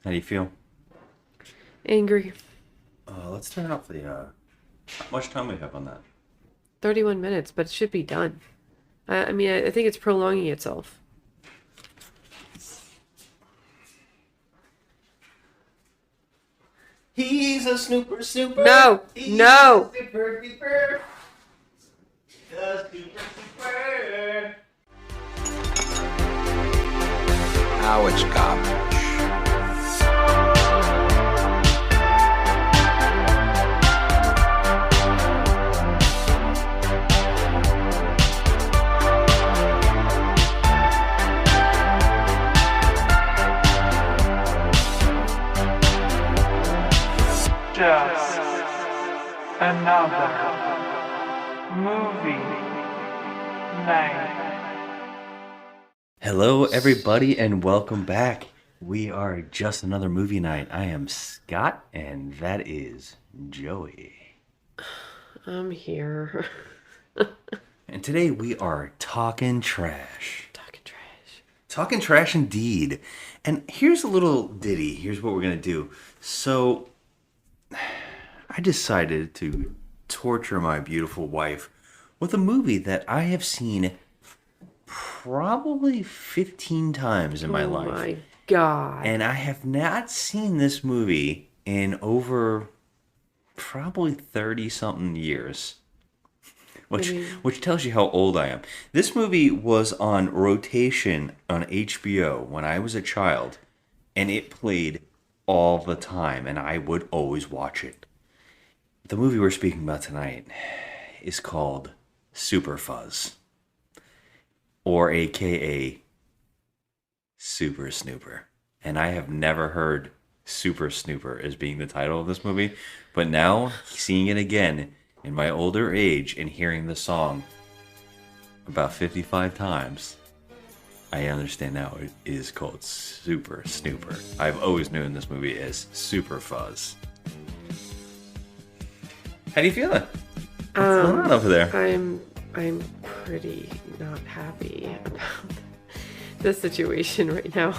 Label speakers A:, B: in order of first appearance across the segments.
A: How do you feel?
B: Angry.
A: Let's turn off the, how much time we have on that?
B: 31 minutes, but it should be done. I think it's prolonging itself.
A: He's a snooper, snooper.
B: No!
A: He's
B: No!
A: a snooper, snooper. A snooper, snooper.
C: Now it's garbage.
D: Just another movie night.
A: Hello, everybody, and welcome back. We are Just Another Movie Night. I am Scott, and that is Joey.
B: I'm here.
A: And today we are talking trash.
B: Talking trash.
A: Talking trash indeed. And here's a little ditty. Here's what we're going to do. So, I decided to torture my beautiful wife with a movie that I have seen probably 15 times in my life.
B: Oh my God.
A: And I have not seen this movie in over probably 30-something years. Which tells you how old I am. This movie was on rotation on HBO when I was a child, and it played all the time, and I would always watch it. The movie we're speaking about tonight is called Super Fuzz, or AKA Super Snooper. And I have never heard Super Snooper as being the title of this movie, but now seeing it again in my older age and hearing the song about 55 times, I understand now it is called Super Snooper. I've always known this movie as Super Fuzz. How do you feeling? What's going on over there?
B: I'm pretty not happy about the situation right now.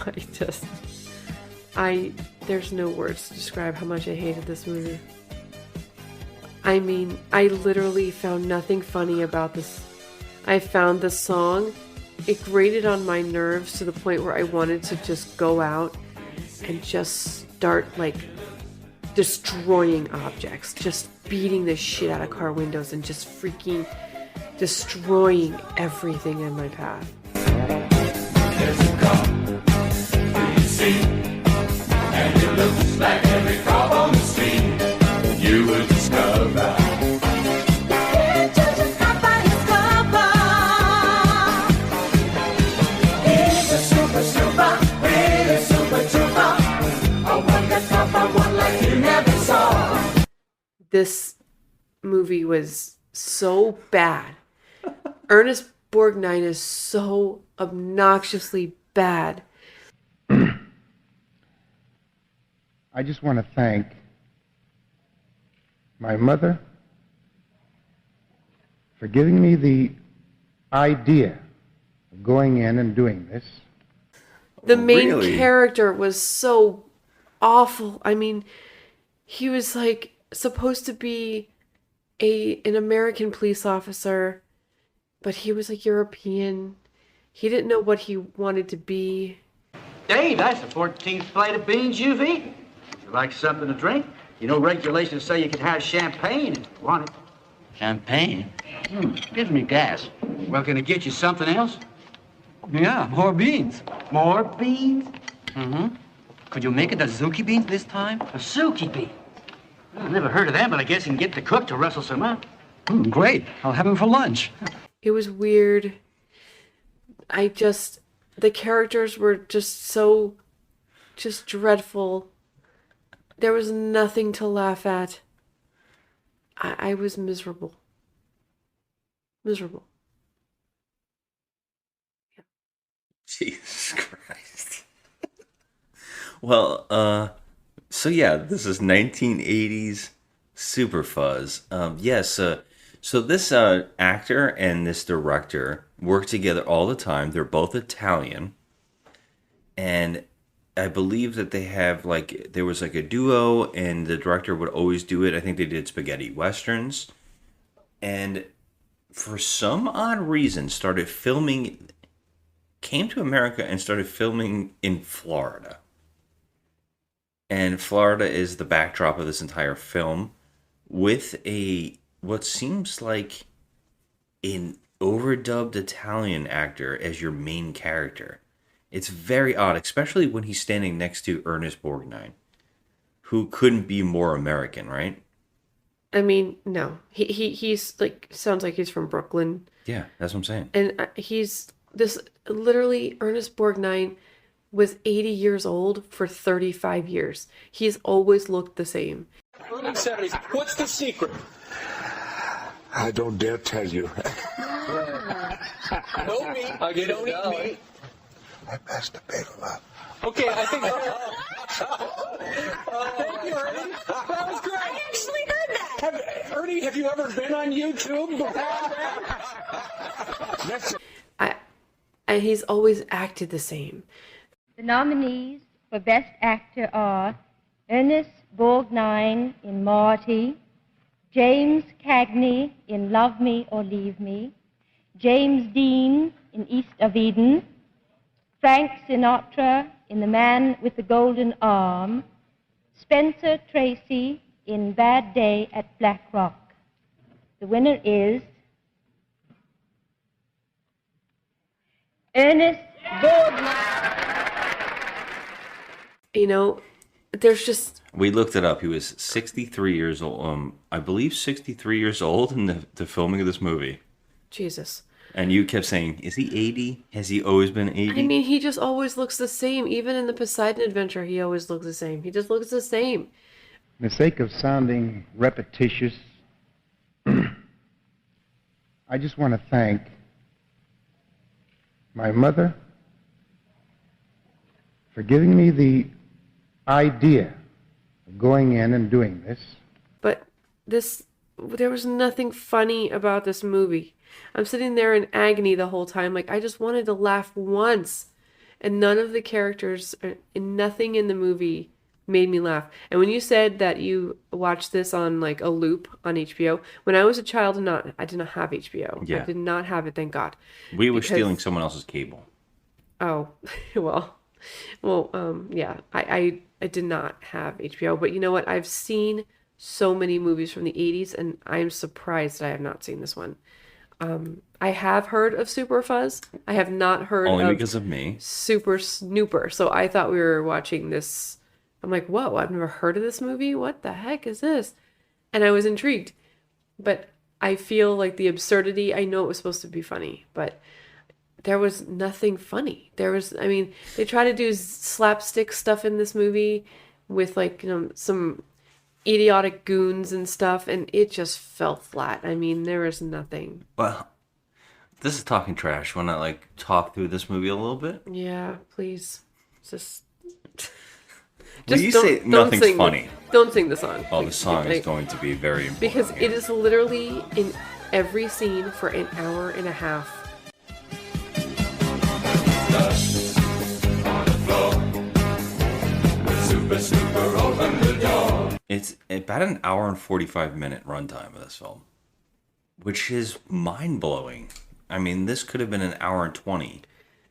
B: There's no words to describe how much I hated this movie. I mean, I literally found nothing funny about this. I found the song, it grated on my nerves to the point where I wanted to just go out and just start, like, destroying objects. Just beating the shit out of car windows and just freaking destroying everything in my path.
E: There's a car, do you see? And it looks like every car on the street. You will discover. It's just a cop by his cover. He's a super snooper, really super trooper. A wonder copper, one like you never saw.
B: This movie was so bad. Ernest Borgnine is so obnoxiously bad.
F: I just want to thank my mother for giving me the idea of going in and doing this.
B: The main
A: Really?
B: character was so awful. I mean, he was like supposed to be an American police officer, but he was like European. He didn't know what he wanted to be.
G: Dave, that's the 14th plate of beans you've eaten. Would you like something to drink? You know, regulations say you can have champagne if you want it.
H: Champagne? Gives me gas.
G: Well, can I get you something else?
H: Yeah, more beans.
G: More beans?
H: Mm-hmm. Could you make it Azuki beans this time?
G: A Suki bean. Well, I've never heard of them, but I guess you can get the cook to rustle some up.
H: Great. I'll have them for lunch.
B: It was weird. The characters were just dreadful. There was nothing to laugh at. I was miserable. Miserable.
A: Jesus Christ. Well, so yeah, this is 1980s Super Fuzz. Yes, so this actor and this director work together all the time. They're both Italian. And I believe that they have like there was like a duo, and the director would always do it. I think they did spaghetti westerns, and for some odd reason came to America and started filming in Florida. And Florida is the backdrop of this entire film with what seems like an overdubbed Italian actor as your main character. It's very odd, especially when he's standing next to Ernest Borgnine, who couldn't be more American, right?
B: I mean, no. He's like, sounds like he's from Brooklyn.
A: Yeah, that's what I'm saying.
B: And he's this literally Ernest Borgnine was 80 years old for 35 years. He's always looked the same.
I: Early 70s. What's the secret?
J: I don't dare tell you.
I: No meat. You don't eat meat.
J: I masturbate a lot.
I: Okay, I think. Thank you, Ernie. That was great.
K: I actually heard that.
I: Ernie, have you ever been on YouTube?
B: And he's always acted the same.
L: The nominees for Best Actor are Ernest Borgnine in Marty, James Cagney in Love Me or Leave Me, James Dean in East of Eden, Frank Sinatra in The Man with the Golden Arm, Spencer Tracy in Bad Day at Black Rock. The winner is Ernest Borgnine.
B: You know, there's just...
A: We looked it up. He was 63 years old. I believe 63 years old in the filming of this movie.
B: Jesus.
A: And you kept saying, is he 80? Has he always been 80?
B: I mean, he just always looks the same. Even in the Poseidon Adventure, he always looks the same. He just looks the same.
F: For the sake of sounding repetitious, I just want to thank my mother for giving me the idea of going in and doing this.
B: But there was nothing funny about this movie. I'm sitting there in agony the whole time. Like, I just wanted to laugh once. And none of the characters, and nothing in the movie made me laugh. And when you said that you watched this on like a loop on HBO, when I was a child, I did not have HBO.
A: Yeah.
B: I did not have it, thank God.
A: We were stealing someone else's cable.
B: Oh, well, yeah. I did not have HBO. But you know what? I've seen so many movies from the 80s, and I'm surprised that I have not seen this one. I have heard of Super Fuzz. I have not heard
A: Only because of me.
B: Super Snooper. So I thought we were watching this. I'm like, whoa, I've never heard of this movie. What the heck is this? And I was intrigued. But I feel like the absurdity, I know it was supposed to be funny, but there was nothing funny. They try to do slapstick stuff in this movie with like, some idiotic goons and stuff, and it just fell flat. I mean, there was nothing.
A: Well, this is talking trash. Want to like talk through this movie a little bit?
B: Yeah, please. Just
A: you say nothing's funny.
B: Don't sing the song.
A: Oh, the song is going to be very important.
B: Because it is literally in every scene for an hour and a half.
E: Snooper, open the door.
A: It's about an hour and 45-minute runtime of this film, which is mind-blowing. I mean, this could have been an hour and 20.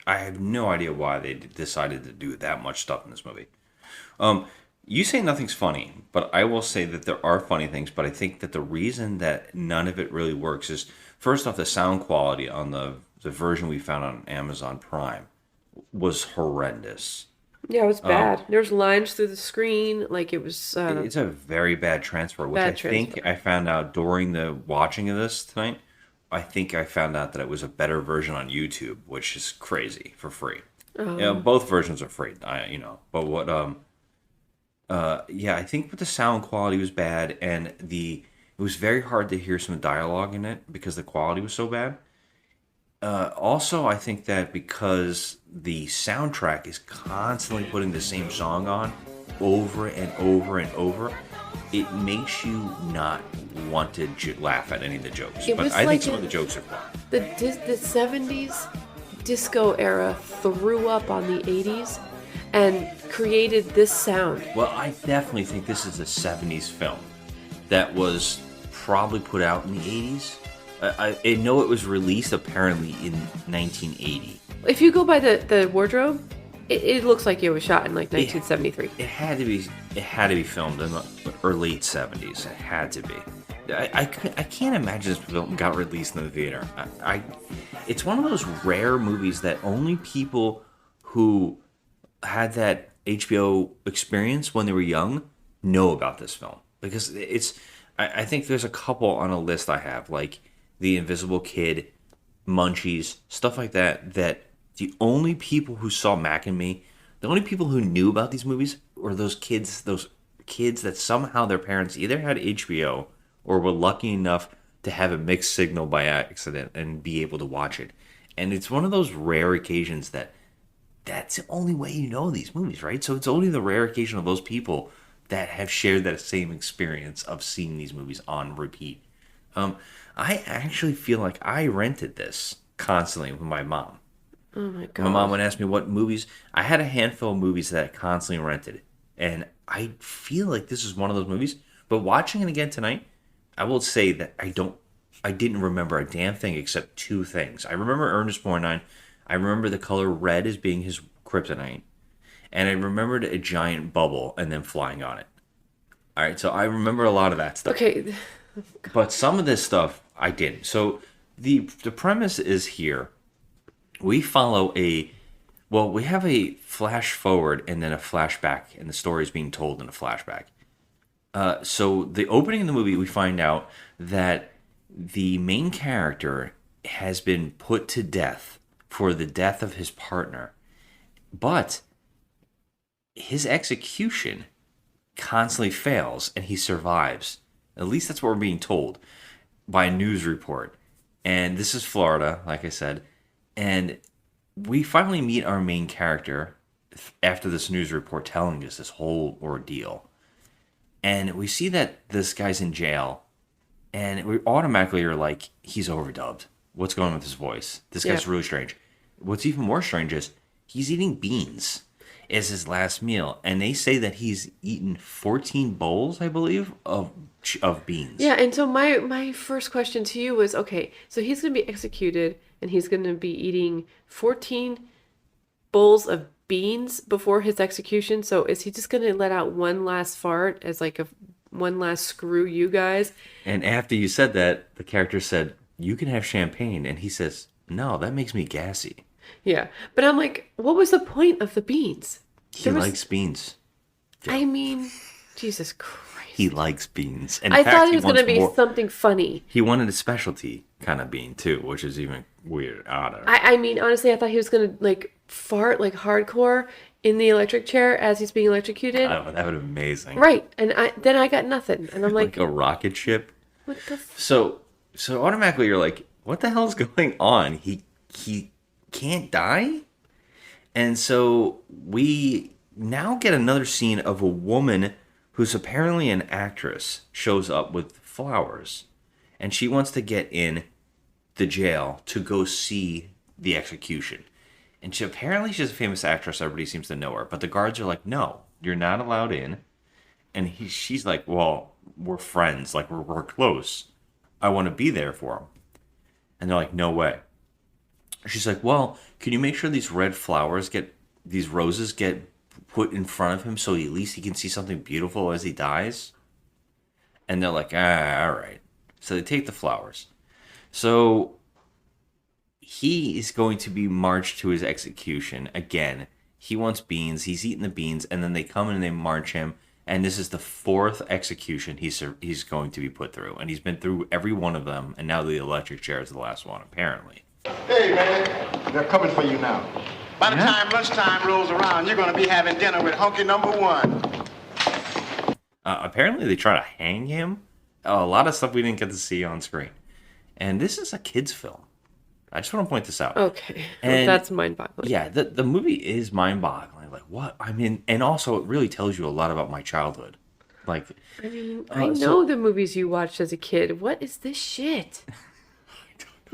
A: I have no idea why they decided to do that much stuff in this movie. You say nothing's funny, but I will say that there are funny things, but I think that the reason that none of it really works is, first off, the sound quality on the version we found on Amazon Prime was horrendous.
B: Yeah, it was bad. There's lines through the screen, like it was...
A: it's a very bad transfer, which I think I found out during the watching of this tonight. I think I found out that it was a better version on YouTube, which is crazy, for free. Both versions are free, but what... I think the sound quality was bad, and it was very hard to hear some dialogue in it because the quality was so bad. Also, I think that because the soundtrack is constantly putting the same song on over and over and over, it makes you not want to laugh at any of the jokes. But I think some of the jokes are fun.
B: The 70s disco era threw up on the 80s, and created this sound.
A: Well, I definitely think this is a 70s film that was probably put out in the 80s. I know it was released apparently in 1980.
B: If you go by the wardrobe, it looks like it was shot in like 1973.
A: It had to be filmed in the late 70s. It had to be. I can't imagine this film got released in the theater. It's one of those rare movies that only people who had that HBO experience when they were young know about this film, because I think there's a couple on a list I have, like The Invisible Kid, Munchies, stuff like that, that the only people who saw Mac and Me, the only people who knew about these movies were those kids that somehow their parents either had HBO or were lucky enough to have a mixed signal by accident and be able to watch it. And it's one of those rare occasions that's the only way you know these movies, right? So it's only the rare occasion of those people that have shared that same experience of seeing these movies on repeat. I actually feel like I rented this constantly with my mom.
B: Oh my god.
A: My mom would ask me what movies. I had a handful of movies that I constantly rented. And I feel like this is one of those movies. But watching it again tonight, I will say that I didn't remember a damn thing except two things. I remember Ernest Borgnine. I remember the color red as being his kryptonite. And I remembered a giant bubble and then flying on it. All right, so I remember a lot of that stuff.
B: Okay.
A: But some of this stuff I didn't. So the premise is here. We follow we have a flash forward and then a flashback, and the story is being told in a flashback. So the opening of the movie, we find out that the main character has been put to death for the death of his partner. But his execution constantly fails and he survives. At least that's what we're being told by a news report. And this is Florida, like I said. And we finally meet our main character after this news report telling us this whole ordeal. And we see that this guy's in jail. And we automatically are like, he's overdubbed. What's going on with his voice? This guy's really strange. What's even more strange is he's eating beans as his last meal. And they say that he's eaten 14 bowls, I believe, of beans.
B: Yeah, and so my first question to you was, okay, so he's going to be executed and he's going to be eating 14 bowls of beans before his execution. So is he just going to let out one last fart as like one last screw you guys?
A: And after you said that, the character said, you can have champagne. And he says, no, that makes me gassy.
B: Yeah. But I'm like, what was the point of the beans?
A: He likes beans.
B: I mean, Jesus Christ.
A: He likes beans.
B: I thought he was going to be something funny.
A: He wanted a specialty kind of bean, too, which is even weird.
B: I mean, honestly, I thought he was going to, like, fart, like, hardcore in the electric chair as he's being electrocuted.
A: Oh, that would be amazing.
B: Right. And then I got nothing. And I'm like...
A: like a rocket ship?
B: What the...
A: So automatically you're like, what the hell's going on? He can't die? And so we now get another scene of a woman who's apparently an actress shows up with flowers. And she wants to get in the jail to go see the execution. And apparently she's a famous actress. Everybody seems to know her. But the guards are like, no, you're not allowed in. And she's like, well, we're friends. Like, we're close. I want to be there for him. And they're like, no way. She's like, well, can you make sure these roses get put in front of him so at least he can see something beautiful as he dies? And they're like, all right. So they take the flowers. So he is going to be marched to his execution again. He wants beans. He's eating the beans. And then they come in and they march him. And this is the fourth execution he's going to be put through. And he's been through every one of them. And now the electric chair is the last one, apparently.
J: Hey, man, they're coming for you now. By the time lunchtime rolls around, you're going to be having dinner with hunky number one.
A: Apparently they try to hang him. A lot of stuff we didn't get to see on screen. And this is a kid's film. I just want to point this out.
B: Okay.
A: And
B: that's mind-boggling.
A: Yeah, the movie is mind-boggling. Like, what? I mean, and also it really tells you a lot about my childhood. Like,
B: I mean, I know the movies you watched as a kid. What is this shit?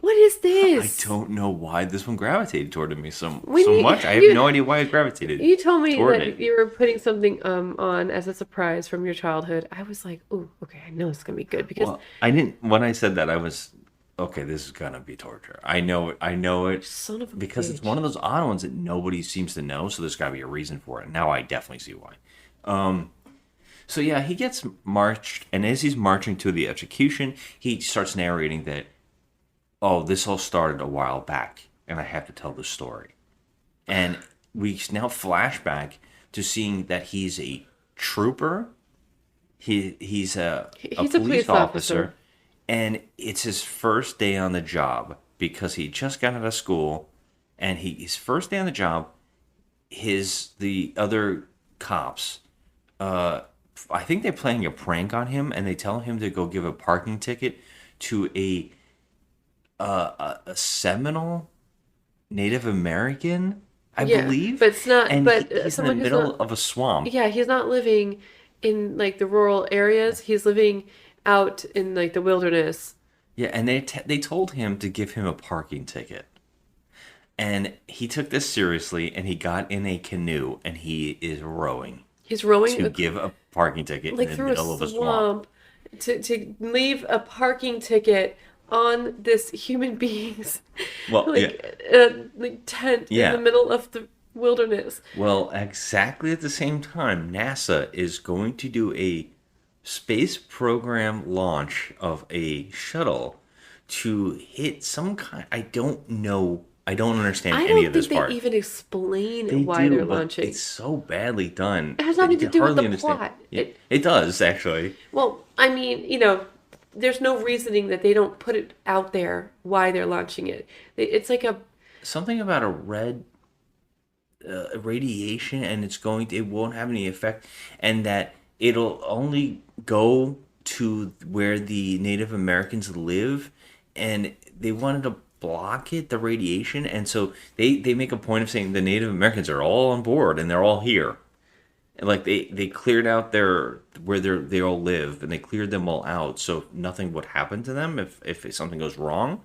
B: What is
A: I
B: this?
A: don't know why this one gravitated toward me so
B: When
A: much. I have no idea why it gravitated.
B: You told me
A: toward
B: that
A: it.
B: you were putting something on as a surprise from your childhood. I was like, "Ooh, okay, I know it's gonna be good," because
A: Well, I didn't. When I said that, I was okay. This is gonna be torture. I know it. I know it.
B: son of a
A: Because it's
B: bitch.
A: one of those odd ones that nobody seems to know. So there's got to be a reason for it. Now I definitely see why. So yeah, he gets marched, and as he's marching to the execution, he starts narrating that, oh, this all started a while back, and I have to tell the story. And we now flash back to seeing that he's a trooper. He's a police officer, and it's his first day on the job because he just got out of school, and his first day on the job, the other cops, I think they're playing a prank on him, and they tell him to go give a parking ticket to a Seminole Native American, I believe.
B: but it's not.
A: And
B: But
A: he's in the
B: someone who's
A: middle
B: not,
A: of a swamp.
B: yeah, he's not living in like the rural areas. He's living out in like the wilderness.
A: Yeah, and they told him to give him a parking ticket. And he took this seriously, and he got in a canoe, and he is rowing.
B: He's rowing
A: to give a parking ticket
B: like
A: in the
B: through
A: middle of a swamp.
B: to leave a parking ticket on this human being's
A: Well,
B: like tent
A: Yeah.
B: in the middle of the wilderness.
A: Well, exactly at the same time, NASA is going to do a space program launch of a shuttle to hit some kind. I don't know. I don't understand
B: I
A: any
B: don't
A: of this
B: think
A: part.
B: they even explain
A: They
B: why
A: do,
B: they're
A: but
B: launching.
A: it's so badly done.
B: It has
A: that
B: nothing
A: you
B: to
A: can
B: do with
A: hardly
B: the
A: understand.
B: plot.
A: Yeah, it does, actually.
B: Well, I mean, there's no reasoning that they don't put it out there why they're launching it. It's like a
A: Something about a red radiation, and it won't have any effect, and that it'll only go to where the Native Americans live, and they wanted to block the radiation, and so they make a point of saying the Native Americans are all on board and they're all here. And like they cleared out where they all live, and they cleared them all out so nothing would happen to them if something goes wrong.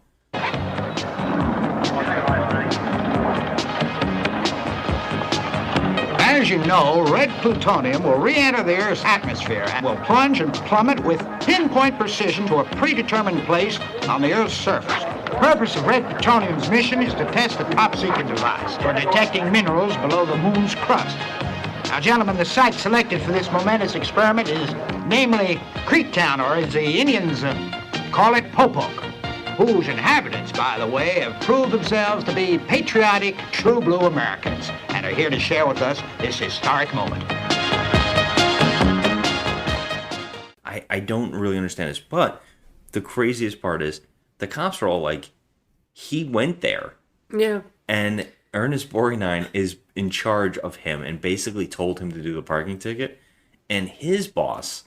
M: As you know, red plutonium will re-enter the Earth's atmosphere and will plunge and plummet with pinpoint precision to a predetermined place on the Earth's surface. The purpose of red plutonium's mission is to test the top-secret device for detecting minerals below the moon's crust. Now, gentlemen, the site selected for this momentous experiment is namely Creektown, or as the Indians call it, Popok, whose inhabitants, by the way, have proved themselves to be patriotic, true blue Americans and are here to share with us this historic moment.
A: I don't really understand this, but the craziest part is the cops are all like, he went there.
B: Yeah.
A: And Ernest Borgnine is in charge of him and basically told him to do the parking ticket. And his boss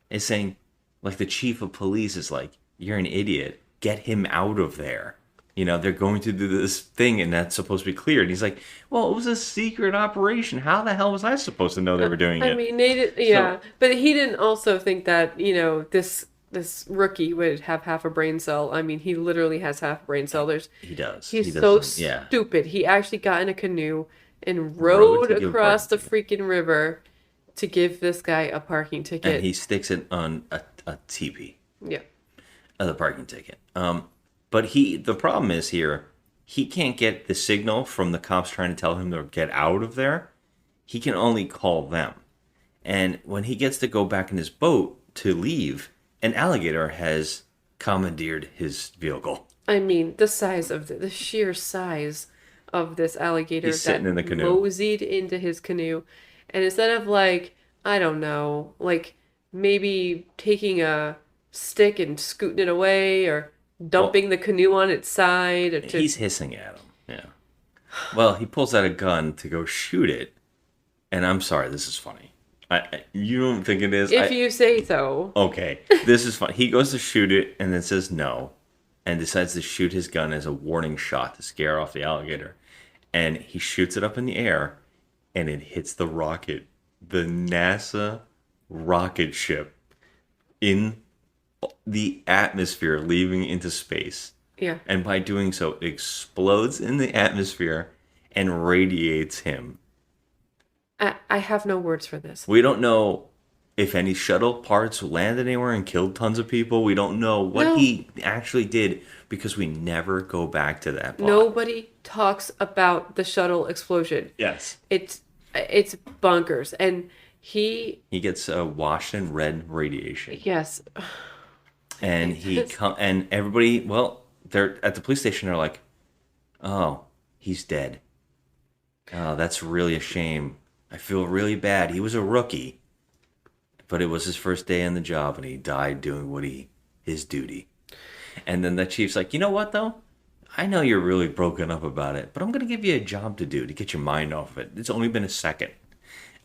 A: is saying, like, the chief of police is like, you're an idiot. Get him out of there. They're going to do this thing and that's supposed to be cleared. And he's like, well, it was a secret operation. How the hell was I supposed to know they were doing it?
B: I mean, they did, yeah. But he didn't also think that, this rookie would have half a brain cell. I mean, he literally has half a brain cell.
A: He does.
B: He's so stupid. He actually got in a canoe and rowed across the freaking river to give this guy a parking ticket.
A: And he sticks it on a teepee.
B: Yeah.
A: The parking ticket. But the problem is here, he can't get the signal from the cops trying to tell him to get out of there. He can only call them. And when he gets to go back in his boat to leave, an alligator has commandeered his vehicle.
B: I mean, the sheer size of this alligator
A: He's sitting in the canoe.
B: moseyed into his canoe. And instead of I don't know, maybe taking a stick and scooting it away or dumping the canoe on its side.
A: He's hissing at him. Yeah. Well, he pulls out a gun to go shoot it. And I'm sorry, this is funny. You don't think it is?
B: If you say so.
A: Okay. This is funny. He goes to shoot it and then says no. And decides to shoot his gun as a warning shot to scare off the alligator. And he shoots it up in the air. And it hits the rocket. The NASA rocket ship in the atmosphere leaving into space.
B: Yeah.
A: And by doing so, explodes in the atmosphere and radiates him.
B: I have no words for this.
A: We don't know if any shuttle parts landed anywhere and killed tons of people. We don't know what he actually did because we never go back to that plot.
B: Nobody talks about the shuttle explosion.
A: Yes.
B: It's bonkers. And he
A: gets washed in red radiation.
B: Yes.
A: And and everybody, well, they're at the police station. They're like, "Oh, he's dead. Oh, that's really a shame. I feel really bad. He was a rookie, but it was his first day on the job, and he died doing his duty." And then the chief's like, "You know what, though? I know you're really broken up about it, but I'm going to give you a job to do to get your mind off of it. It's only been a second."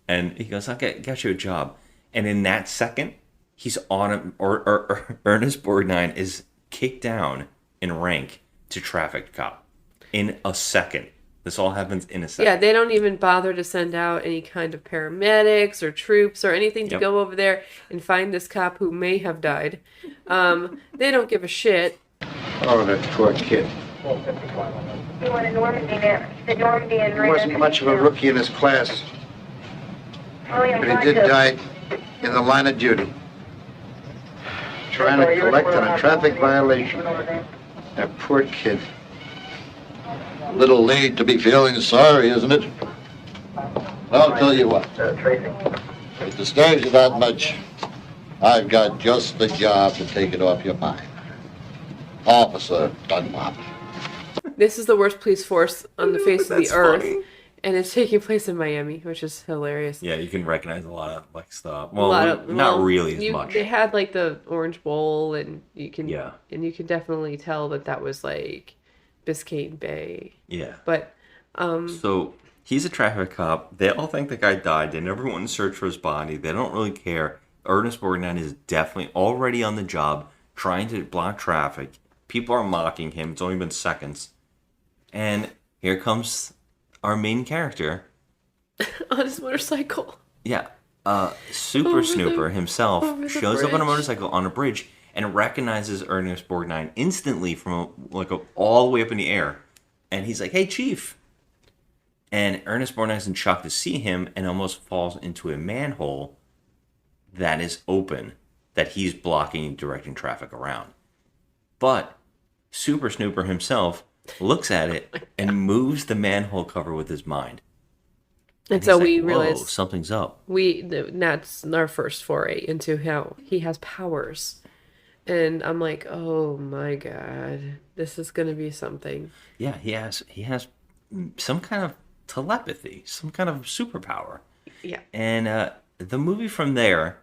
A: And he goes, "Okay, got you a job." And in that second, he's on him, or Ernest Borgnine is kicked down in rank to traffic cop in a second. This all happens in a second.
B: Yeah, they don't even bother to send out any kind of paramedics or troops or anything to go over there and find this cop who may have died. They don't give a shit.
J: Oh, that poor kid.
K: He won a Normandy now. The Normandy and
J: He wasn't much of a rookie in his class, but he did die in the line of duty, trying to collect on a traffic violation. That poor kid.
N: Little late to be feeling sorry, isn't it? I'll tell you what. If it disturbs you that much, I've got just the job to take it off your mind. Officer Dunlop.
B: This is the worst police force on the face of the earth.
A: Funny.
B: And it's taking place in Miami, which is hilarious.
A: Yeah, you can recognize a lot of like stuff. Well, not really as much.
B: They had like the Orange Bowl, and you can definitely tell that was like Biscayne Bay.
A: Yeah.
B: But
A: so he's a traffic cop. They all think the guy died. They never went and searched for his body. They don't really care. Ernest Borgnine is definitely already on the job trying to block traffic. People are mocking him. It's only been seconds. And here comes our main character
B: on his motorcycle.
A: Yeah. Super Snooper himself shows up on a motorcycle on a bridge and recognizes Ernest Borgnine instantly from all the way up in the air. And he's like, "Hey, Chief." And Ernest Borgnine's in shock to see him and almost falls into a manhole that is open, that he's blocking and directing traffic around. But Super Snooper himself looks at it and moves the manhole cover with his mind.
B: And so we realize
A: something's up.
B: That's our first foray into how he has powers. And I'm like, oh my God, this is going to be something.
A: Yeah, he has some kind of telepathy, some kind of superpower.
B: Yeah.
A: And the movie from there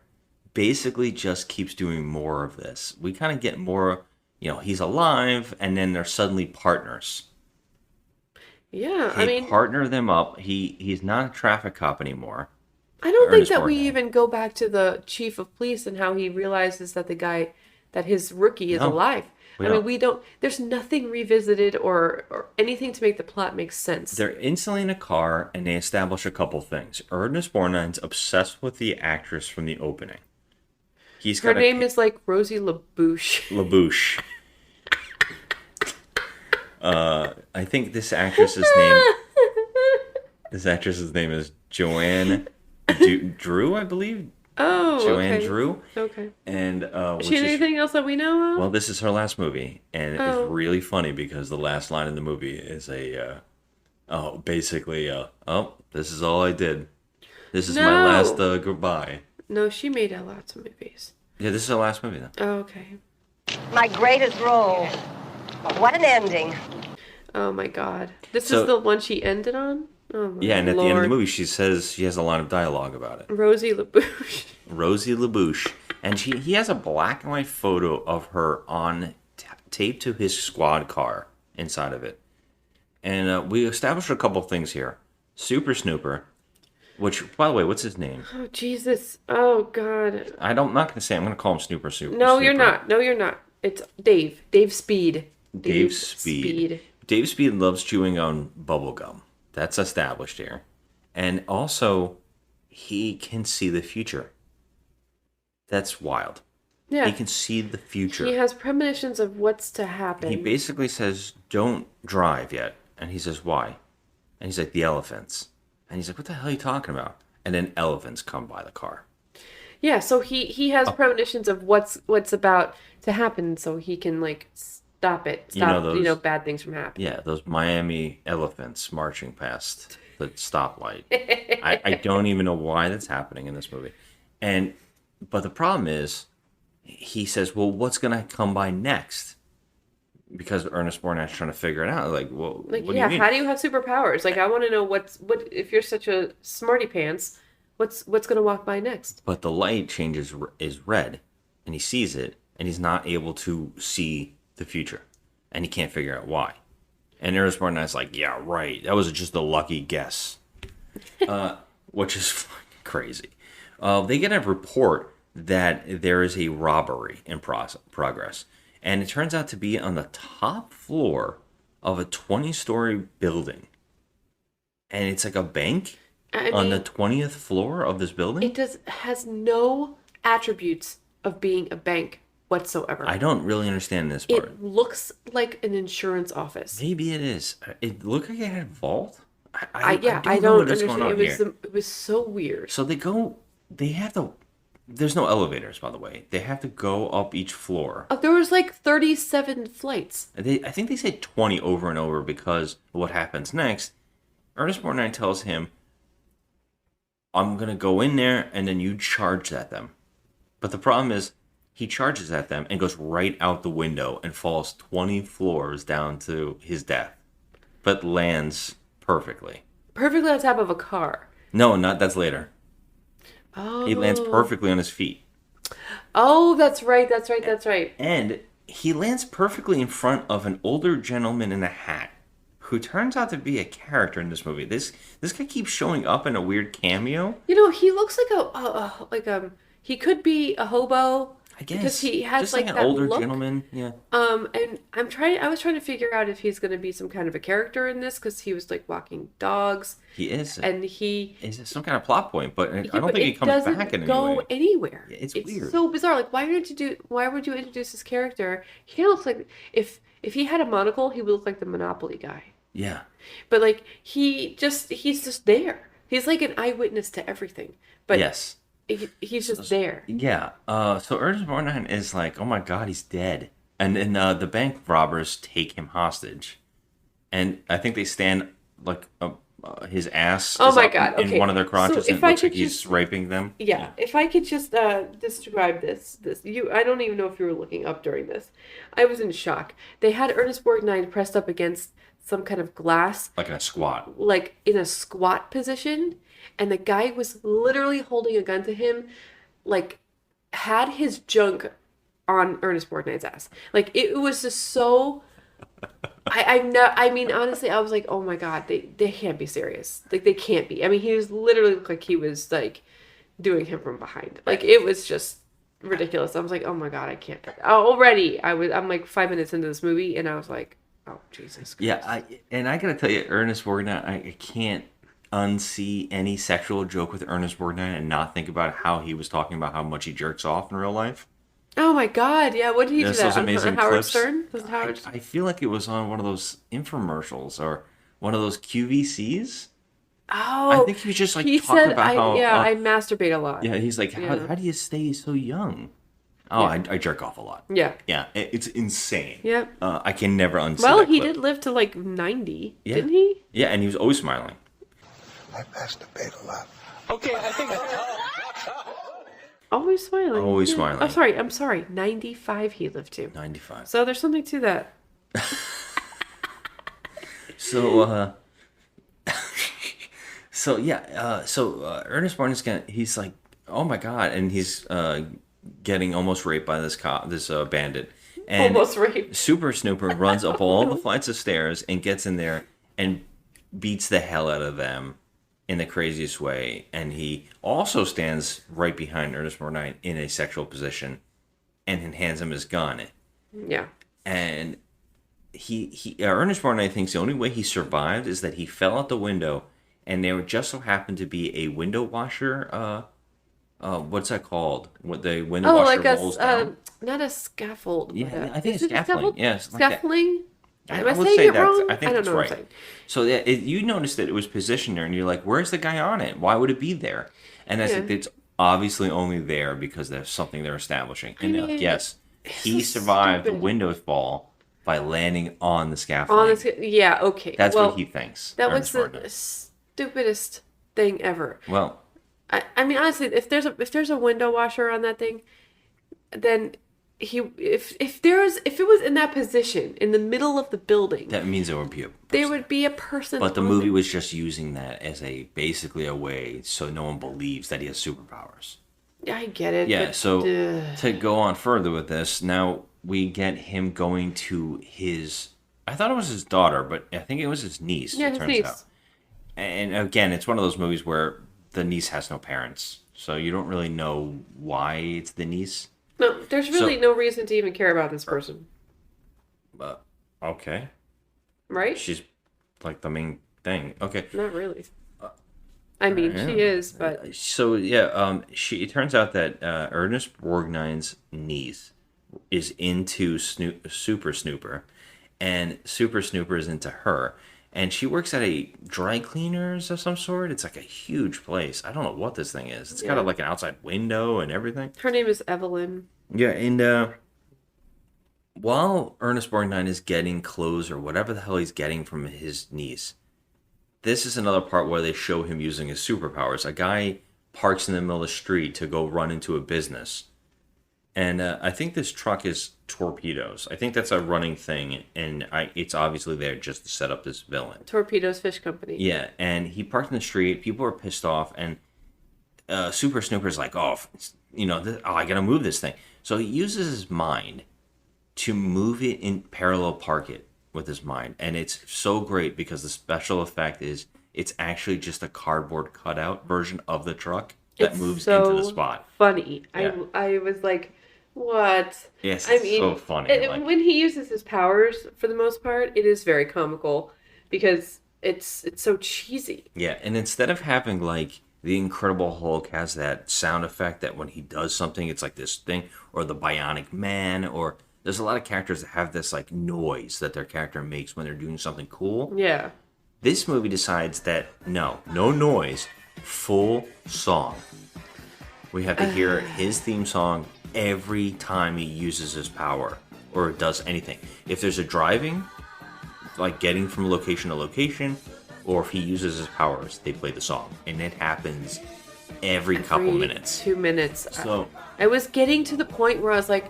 A: basically just keeps doing more of this. We kind of get more, he's alive, and then they're suddenly partners.
B: Yeah,
A: They partner them up. He's not a traffic cop anymore.
B: I don't think that we even go back to the chief of police and how he realizes that that his rookie is alive. We don't. There's nothing revisited or anything to make the plot make sense.
A: They're instantly in a car, and they establish a couple things. Ernest Borgnine's obsessed with the actress from the opening.
B: Her name is like Rosie LaBouche.
A: LaBouche. I think this actress's name is Joanne Drew, I believe.
B: Oh,
A: Joanne
B: okay.
A: Drew.
B: Okay.
A: And
B: is she in anything else that we know of?
A: Well, this is her last movie, and it's really funny because the last line in the movie is basically, this is all I did. This is my last goodbye.
B: No, she made lots of movies.
A: Yeah, this is her last movie, though.
B: Oh, okay.
K: My greatest role. What an ending.
B: Oh my God. This is the one she ended on? Oh my
A: and at
B: Lord.
A: the end of the movie, she says she has a line of dialogue about it.
B: Rosie LaBouche.
A: Rosie LaBouche. And he has a black and white photo of her on taped to his squad car inside of it. And we established a couple things here. Super Snooper, which, by the way, what's his name?
B: Oh, Jesus. Oh, God.
A: I'm not going to say. I'm going to call him Snooper.
B: No, you're not. No, you're not. It's Dave. Dave Speed.
A: Dave Speed. Dave Speed loves chewing on bubble gum. That's established here. And also, he can see the future. That's wild.
B: Yeah.
A: He can see the future.
B: He has premonitions of what's to happen.
A: He basically says, "Don't drive yet," and he says, "Why?" And he's like, "The elephants." And he's like, "What the hell are you talking about?" And then elephants come by the car.
B: Yeah, so he has premonitions of what's about to happen, so he can like stop bad things from happening.
A: Yeah, those Miami elephants marching past the stoplight. I don't even know why that's happening in this movie. But the problem is, he says, "Well, what's gonna come by next?" Because Ernest Borgnine's trying to figure it out. Like, well,
B: Like,
A: what do you mean?
B: how do you have superpowers? Like, I want to know what if you're such a smarty pants, what's gonna walk by next?
A: But the light is red, and he sees it, and he's not able to see the future, and he can't figure out why. And Ernest Borgnine's like, "Yeah, right. That was just a lucky guess," which is fucking crazy. They get a report that there is a robbery in progress, and it turns out to be on the top floor of a 20-story building, and it's like a bank on the 20th floor of this building.
B: It has no attributes of being a bank whatsoever.
A: I don't really understand this part.
B: It looks like an insurance office.
A: Maybe it is. It looked like it had a vault.
B: I don't understand. It was so weird.
A: So they have to. There's no elevators, by the way. They have to go up each floor.
B: There was like 37 flights.
A: I think they say 20 over and over because what happens next. Ernest Borgnine tells him, "I'm going to go in there and then you charge at them." But the problem is, he charges at them and goes right out the window and falls 20 floors down to his death. But lands perfectly.
B: Perfectly on top of a car.
A: No, that's later.
B: Oh.
A: He lands perfectly on his feet.
B: Oh, that's right.
A: And he lands perfectly in front of an older gentleman in a hat who turns out to be a character in this movie. This guy keeps showing up in a weird cameo.
B: You know, he looks like he could be a hobo.
A: I guess
B: because he has
A: just like an
B: that
A: older
B: look.
A: gentleman, yeah.
B: And I was trying to figure out if he's going to be some kind of a character in this because he was like walking dogs.
A: He is,
B: and he
A: is some kind of plot point, but I don't think he comes back in any way.
B: Go anywhere.
A: Yeah, it's weird.
B: So bizarre. Like, why would you introduce this character? He kind of looks like if he had a monocle, he would look like the Monopoly guy.
A: Yeah.
B: But like he's just there. He's like an eyewitness to everything. But
A: yes.
B: He's just there.
A: Yeah. So Ernest Borgnine is like, "Oh my God, he's dead." And then the bank robbers take him hostage, and I think they stand like his ass.
B: Oh
A: is
B: my
A: up
B: God!
A: in
B: Okay.
A: one of their crotches,
B: so
A: and it looks like he's raping them.
B: Yeah. If I could just describe this, I don't even know if you were looking up during this. I was in shock. They had Ernest Borgnine pressed up against some kind of glass,
A: like in a squat,
B: like in a squat position. And the guy was literally holding a gun to him, like, had his junk on Ernest Borgnine's ass. Like, it was just so... I mean, honestly, I was like, oh my God, they can't be serious. Like, they can't be. I mean, he was literally looked like he was, like, doing him from behind. Like, it was just ridiculous. I was like, oh my God, I can't. Already, I'm like 5 minutes into this movie, and I was like, oh, Jesus Christ.
A: Yeah, I gotta tell you, Ernest Borgnine, I can't unsee any sexual joke with Ernest Borgnine and not think about how he was talking about how much he jerks off in real life.
B: Oh my God! Yeah, what did he do that on Howard
A: clips.
B: Stern? Was it Howard?
A: I feel like it was on one of those infomercials or one of those QVCs.
B: Oh,
A: I think he was just like talking about how.
B: I masturbate a lot.
A: Yeah, he's like, how do you stay so young? Oh, yeah. I jerk off a lot.
B: Yeah.
A: Yeah, it's insane.
B: Yeah.
A: I can never unsee.
B: Well,
A: that
B: he
A: clip.
B: did live to like 90,
A: yeah.
B: didn't he?
A: Yeah, and he was always smiling.
J: I masturbate a lot.
I: Okay, I think...
B: Always smiling.
A: Always
B: yeah.
A: smiling.
B: Oh, I'm sorry. 95 he lived to.
A: 95.
B: So there's something to that.
A: So, Ernest Borgnine he's like, oh my God, and he's getting almost raped by this bandit. And
B: almost raped.
A: Super Snooper runs up all the flights of stairs and gets in there and beats the hell out of them in the craziest way. And he also stands right behind Ernest Borgnine in a sexual position and then hands him his gun.
B: Yeah.
A: And Ernest Borgnine thinks the only way he survived is that he fell out the window, and there just so happened to be a window washer what's that called? When the
B: Oh,
A: washer
B: like
A: rolls down.
B: not a scaffold.
A: Yeah,
B: but
A: I think
B: is
A: it's
B: it a
A: scaffolding. Yes, like that.
B: scaffolding. Am I
A: would
B: saying
A: say
B: it wrong?
A: I think
B: don't
A: that's
B: know what I'm
A: right.
B: saying.
A: So you noticed that it was positioned there, and you're like, "Where's the guy on it? Why would it be there?" And I think it's obviously only there because there's something they're establishing. And yes, he survived the window fall by landing on the scaffolding.
B: Yeah, okay.
A: That's what he thinks.
B: That was the stupidest thing ever.
A: Well,
B: I mean, honestly, if there's a window washer on that thing, then if it was in that position in the middle of the building,
A: that means there would be
B: a person.
A: But the movie was just using that as basically a way so no one believes that he has superpowers.
B: Yeah, I get it.
A: Yeah,
B: but,
A: so to go on further with this, now we get him going to his. I thought it was his daughter, but I think it was his niece.
B: Yeah,
A: it
B: his
A: turns
B: niece.
A: out. And again, it's one of those movies where the niece has no parents, so you don't really know why it's the niece.
B: No, there's really no reason to even care about this person.
A: Okay.
B: Right?
A: She's like the main thing. Okay.
B: Not really. I mean, she is, but...
A: So, yeah, it turns out that Ernest Borgnine's niece is into Super Snooper, and Super Snooper is into her. And she works at a dry cleaners of some sort. It's like a huge place. I don't know what this thing is. It's got like an outside window and everything.
B: Her name is Evelyn.
A: Yeah, and while Ernest Borgnine is getting clothes or whatever the hell he's getting from his niece, this is another part where they show him using his superpowers. A guy parks in the middle of the street to go run into a business. And I think this truck is torpedoes. I think that's a running thing, and it's obviously there just to set up this villain.
B: Torpedoes Fish Company.
A: Yeah, and he parked in the street. People are pissed off, and Super Snooper's like, I gotta move this thing. So he uses his mind to move it in parallel park it with his mind, and it's so great because the special effect is it's actually just a cardboard cutout version of the truck that moves into the spot.
B: Funny.
A: Yeah.
B: I was like, what?
A: Yes,
B: I mean,
A: so funny.
B: When he uses his powers, for the most part, it is very comical because it's so cheesy.
A: Yeah, and instead of having like the Incredible Hulk has that sound effect that when he does something, it's like this thing, or the Bionic Man, or there's a lot of characters that have this like noise that their character makes when they're doing something cool.
B: Yeah.
A: This movie decides that no noise, full song. We have to hear his theme song every time he uses his power or does anything. If there's a driving, like getting from location to location, or if he uses his powers, they play the song. And it happens every couple minutes.
B: 2 minutes.
A: So
B: I was getting to the point where I was like,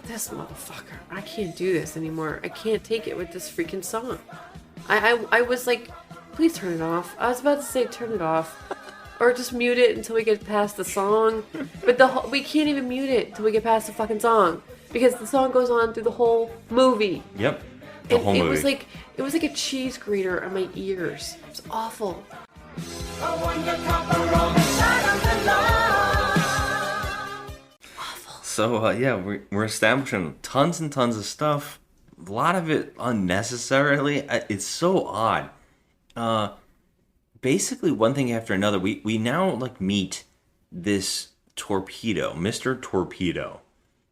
B: this motherfucker, I can't do this anymore. I can't take it with this freaking song. I was like, please turn it off. I was about to say turn it off. Or just mute it until we get past the song. But we can't even mute it until we get past the fucking song. Because the song goes on through the whole movie.
A: Yep. The whole movie.
B: It was like a cheese grater on my ears. It was awful.
A: So we're establishing tons and tons of stuff. A lot of it unnecessarily. It's so odd. Basically, one thing after another. We now like meet this Torpedo, Mr. Torpedo,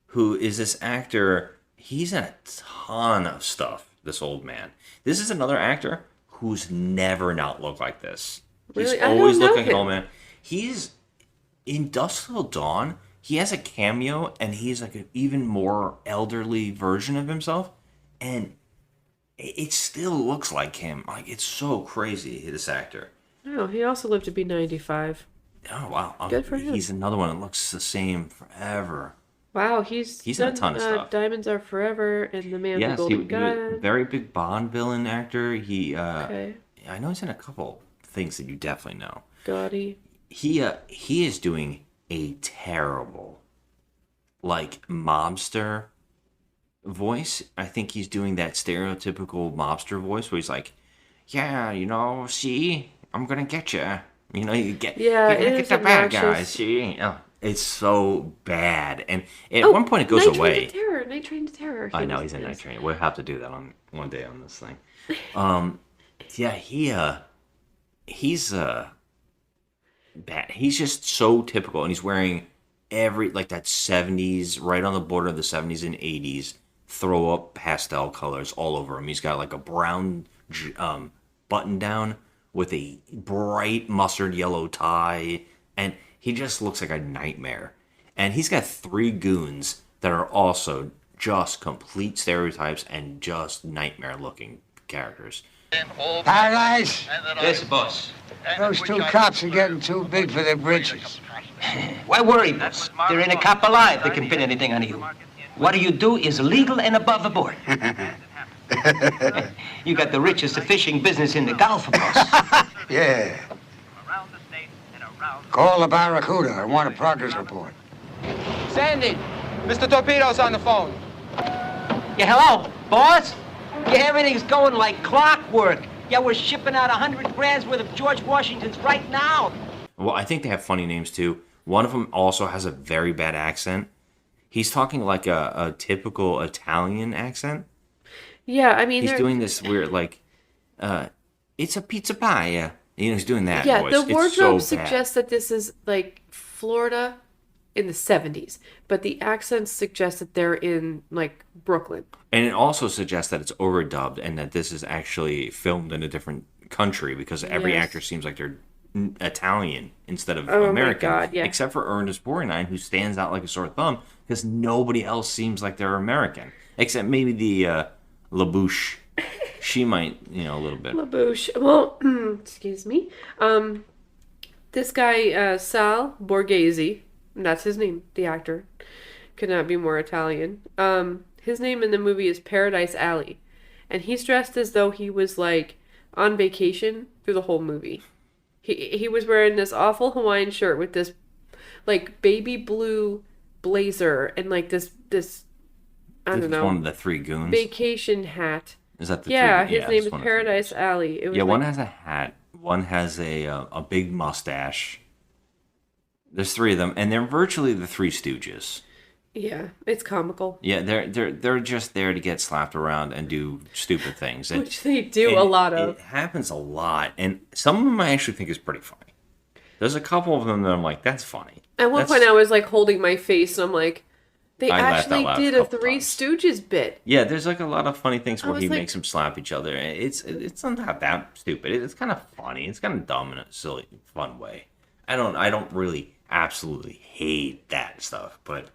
A: who is this actor. He's in a ton of stuff. This old man. This is another actor who's never not looked like this. He's
B: Really?
A: always looking like an old man. He's in Dusk Till Dawn. He has a cameo, and he's like an even more elderly version of himself, and it still looks like him. Like, it's so crazy, this actor.
B: Oh, he also lived to be 95.
A: Oh, wow.
B: Good for him.
A: He's another one that looks the same forever.
B: Wow, he's
A: done, in a ton of stuff.
B: Diamonds Are Forever and The Man with the Golden Gun.
A: Very big Bond villain actor.
B: Okay.
A: I know he's in a couple things that you definitely know.
B: Gaudy.
A: He is doing a terrible, like, mobster voice. I think he's doing that stereotypical mobster voice where he's like, yeah, see, I'm gonna get you. You get the bad guys. See, it's so bad. And at one point it goes away.
B: Night Train to Terror.
A: I know he's in Night Train. We'll have to do that on one day on this thing. He's bad. He's just so typical, and he's wearing like that 70s, right on the border of the 70s and 80s, throw up pastel colors all over him. He's got like a brown button down with a bright mustard yellow tie, and he just looks like a nightmare. And he's got 3 goons that are also just complete stereotypes and just nightmare-looking characters.
M: Paradise?
G: Yes, boss.
M: Those 2 cops are getting too big for their britches.
G: Why worry, boss? There ain't a cop alive that can pin anything on you. What you do is legal and above the board. You got the richest fishing business in the Gulf, boss.
M: Yeah. Call the Barracuda. I want a progress report.
I: Sandy, Mr. Torpedo's on the phone.
G: Yeah, hello, boss? Yeah, everything's going like clockwork. Yeah, we're shipping out 100 grand's worth of George Washingtons right now.
A: Well, I think they have funny names too. One of them also has a very bad accent. He's talking like a typical Italian accent.
B: Yeah, I mean...
A: He's doing this weird, like, it's a pizza pie, yeah. You know, he's doing that
B: Yeah,
A: voice.
B: the wardrobe
A: so
B: suggests that this is, like, Florida in the 70s. But the accents suggest that they're in, like, Brooklyn.
A: And it also suggests that it's overdubbed and that this is actually filmed in a different country because every actor seems like they're Italian instead of American.
B: My God, yeah.
A: Except for Ernest Borgnine, who stands out like a sore thumb because nobody else seems like they're American. Except maybe the LaBouche. She might, a little bit.
B: LaBouche. Well, excuse me. This guy, Sal Borghese, that's his name, the actor, could not be more Italian. His name in the movie is Paradise Alley. And he's dressed as though he was, like, on vacation through the whole movie. He was wearing this awful Hawaiian shirt with this, like, baby blue blazer and, like, this I don't know.
A: One of the 3 goons.
B: Vacation hat.
A: Is that the
B: yeah,
A: 3?
B: his name is Paradise Alley. It was
A: one has a hat. One has a big mustache. There's 3 of them, and they're virtually the 3 Stooges.
B: Yeah, it's comical.
A: Yeah, they're just there to get slapped around and do stupid things,
B: which they do a lot of.
A: It happens a lot, and some of them I actually think is pretty funny. There's a couple of them that I'm like, that's funny.
B: At one point, I was like holding my face, and I'm like, they actually did a 3 Stooges bit.
A: Yeah, there's like a lot of funny things where he
B: like,
A: makes them slap each other. It's not that stupid. It's kind of funny. It's kind of dumb in a silly, fun way. I don't really absolutely hate that stuff, but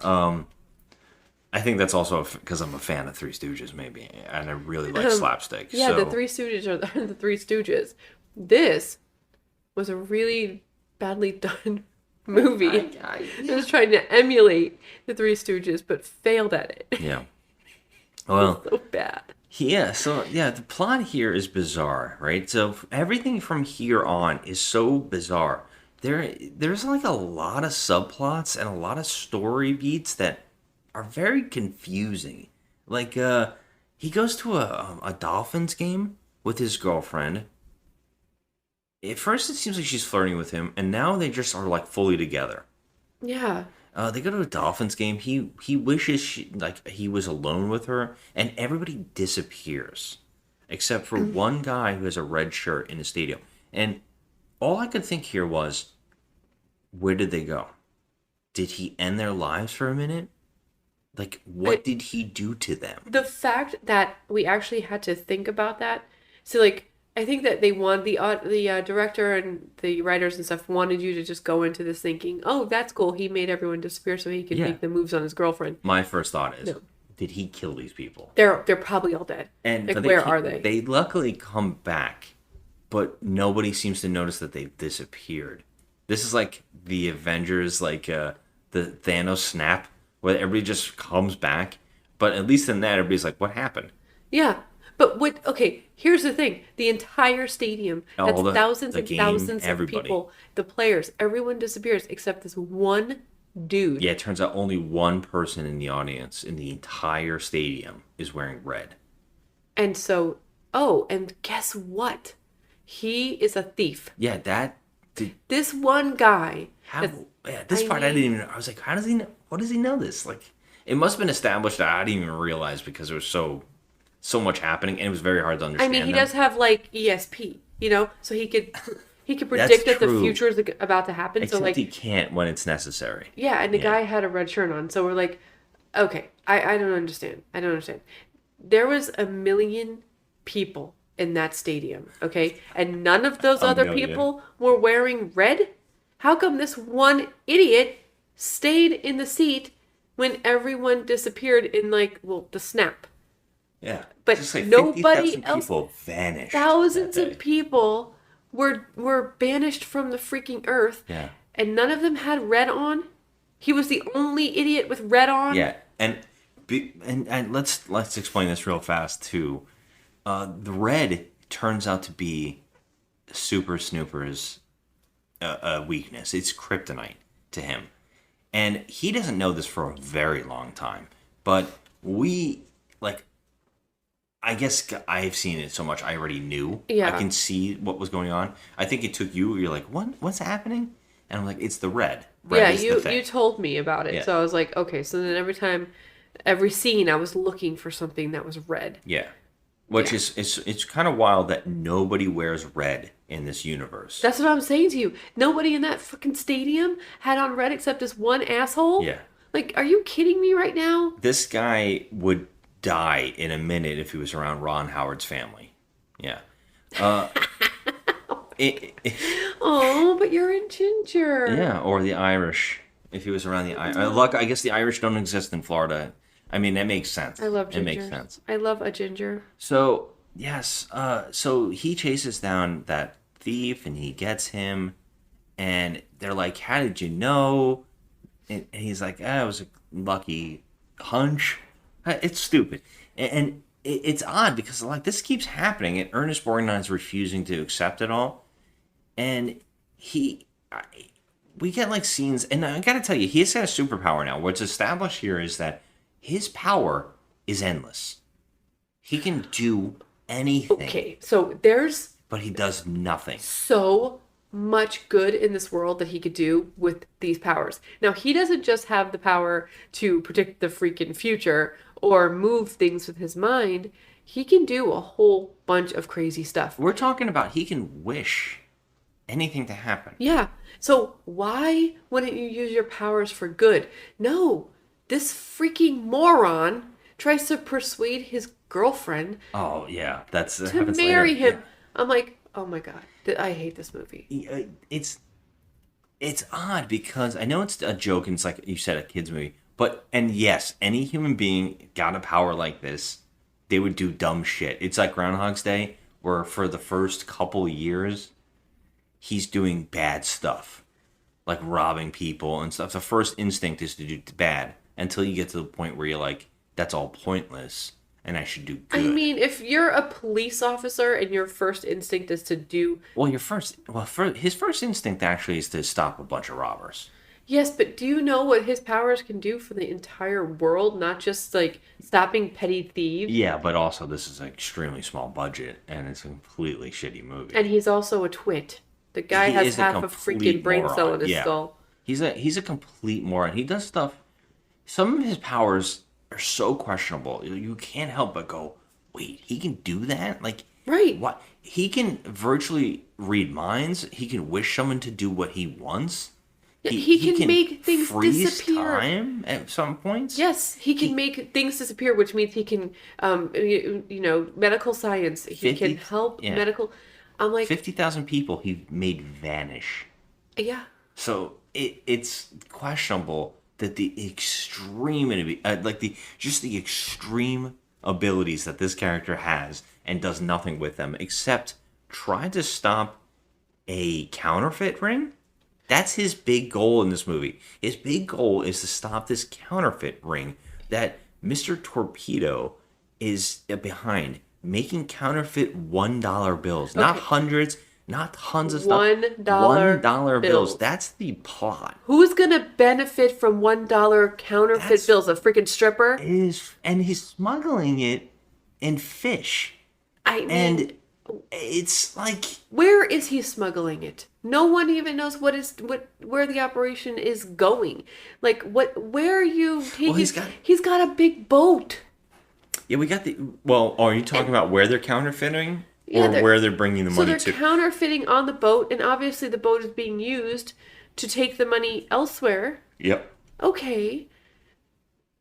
A: I think that's also because I'm a fan of 3 Stooges, maybe, and I really like slapstick.
B: Yeah, the 3 Stooges are the 3 Stooges. This was a really badly done movie. It was trying to emulate the 3 Stooges, but failed at it.
A: Yeah. Well,
B: so bad.
A: Yeah, the plot here is bizarre, right? So everything from here on is so bizarre. There's like a lot of subplots and a lot of story beats that are very confusing. Like, he goes to a Dolphins game with his girlfriend. At first, it seems like she's flirting with him, and now they just are like fully together.
B: Yeah.
A: They go to a Dolphins game. He wishes he was alone with her, and everybody disappears, except for one guy who has a red shirt in the stadium. And all I could think here was, where did they go? Did he end their lives for a minute? Like, what did he do to them?
B: The fact that we actually had to think about that. So, like, I think that they want the director and the writers and stuff wanted you to just go into this thinking, oh, that's cool. He made everyone disappear so he could make the moves on his girlfriend.
A: My first thought is, did he kill these people?
B: They're probably all dead.
A: And
B: like, where are they?
A: They luckily come back, but nobody seems to notice that they've disappeared. This is like the Avengers, like the Thanos snap, where everybody just comes back. But at least in that, everybody's like, what happened?
B: Yeah. But here's the thing. The entire stadium, that's thousands and thousands of people, the players, everyone disappears except this one dude.
A: Yeah, it turns out only one person in the audience in the entire stadium is wearing red.
B: And so, and guess what? He is a thief.
A: Yeah,
B: this one guy.
A: This part I didn't even know. I was like, how does he know? What does he know this? Like, it must have been established that I didn't even realize because there was so much happening and it was very hard to understand.
B: I mean, he does have like ESP, so he He could predict
A: That's
B: that the
A: true.
B: future is about to happen.
A: Except
B: so like
A: he can't when it's necessary.
B: yeah, and the guy had a red shirt on. So we're like, okay, I don't understand. I don't understand. There was 1 million people in that stadium, okay? And none of those other people were wearing red? How come this one idiot stayed in the seat when everyone disappeared in the snap?
A: Yeah.
B: But
A: just like
B: nobody
A: 50,000
B: else.
A: people vanished.
B: Thousands of people were banished from the freaking earth.
A: Yeah.
B: And none of them had red on. He was the only idiot with red on.
A: Yeah, and let's explain this real fast too. The red turns out to be Super Snooper's weakness. It's kryptonite to him, and he doesn't know this for a very long time. But I guess I've seen it so much I already knew.
B: Yeah.
A: I can see what was going on. I think it took you. You're like, what's happening? And I'm like, it's the red. Red is the thing.
B: You told me about it.
A: Yeah.
B: So I was like, okay. So then every scene, I was looking for something that was red.
A: Yeah. Which is it's kind of wild that nobody wears red in this universe.
B: That's what I'm saying to you. Nobody in that fucking stadium had on red except this one asshole.
A: Yeah.
B: Like, are you kidding me right now?
A: This guy would die in a minute if he was around Ron Howard's family. Yeah.
B: Oh, but you're in Ginger.
A: Yeah, or the Irish. If he was around the Irish. Look, I guess the Irish don't exist in Florida. I mean, that makes sense.
B: I love ginger.
A: It makes sense.
B: I love a ginger.
A: So, yes. So he chases down that thief and he gets him. And they're like, how did you know? And he's like, it was a lucky hunch. It's stupid. And it's odd because this keeps happening. And Ernest Borgnine is refusing to accept it all. And we get scenes. And I got to tell you, he has got a superpower now. What's established here is that his power is endless. He can do anything.
B: Okay, so
A: but he does nothing.
B: So much good in this world that he could do with these powers. Now, he doesn't just have the power to predict the freaking future or move things with his mind. He can do a whole bunch of crazy stuff.
A: We're talking about he can wish anything to happen.
B: Yeah. So why wouldn't you use your powers for good? No. This freaking moron tries to persuade his girlfriend.
A: Oh, yeah. That's
B: to marry him. Yeah. I'm like, oh my God. I hate this movie.
A: It's odd because I know it's a joke and it's like you said, a kid's movie. And yes, any human being got a power like this, they would do dumb shit. It's like Groundhog's Day, where for the first couple years, he's doing bad stuff. Like robbing people and stuff. The first instinct is to do bad. Until you get to the point where you're like, that's all pointless, and I should do good.
B: I mean, if you're a police officer and your first instinct is to do...
A: his first instinct actually is to stop a bunch of robbers.
B: Yes, but do you know what his powers can do for the entire world? Not just, stopping petty thieves?
A: Yeah, but also this is an extremely small budget, and it's a completely shitty movie.
B: And he's also a twit. The guy has half a freaking brain cell in his skull.
A: He's a complete moron. He does stuff... Some of his powers are so questionable. You can't help but go, wait, he can do that?
B: Right.
A: What? He can virtually read minds. He can wish someone to do what he wants.
B: He can make things
A: freeze
B: disappear.
A: Time at some points.
B: Yes, he can make things disappear, which means he can, medical science. He can help medical. I'm like
A: 50,000 people he made vanish.
B: Yeah.
A: So it's questionable that the extreme the extreme abilities that this character has and does nothing with them except try to stop a counterfeit ring. That's his big goal in this movie. His big goal is to stop this counterfeit ring that Mr. Torpedo is behind, making counterfeit $1 bills, not hundreds, not tons of stuff. $1 bills. That's the plot.
B: Who's gonna benefit from $1 counterfeit bills? A freaking stripper?
A: And he's smuggling it in fish. And it's like,
B: where is he smuggling it? No one even knows where the operation is going. Where are you taking? Well, he's got a big boat.
A: Yeah, we got are you talking about where they're counterfeiting? or where they're bringing the money to.
B: So they're counterfeiting on the boat, and obviously the boat is being used to take the money elsewhere.
A: Yep.
B: Okay.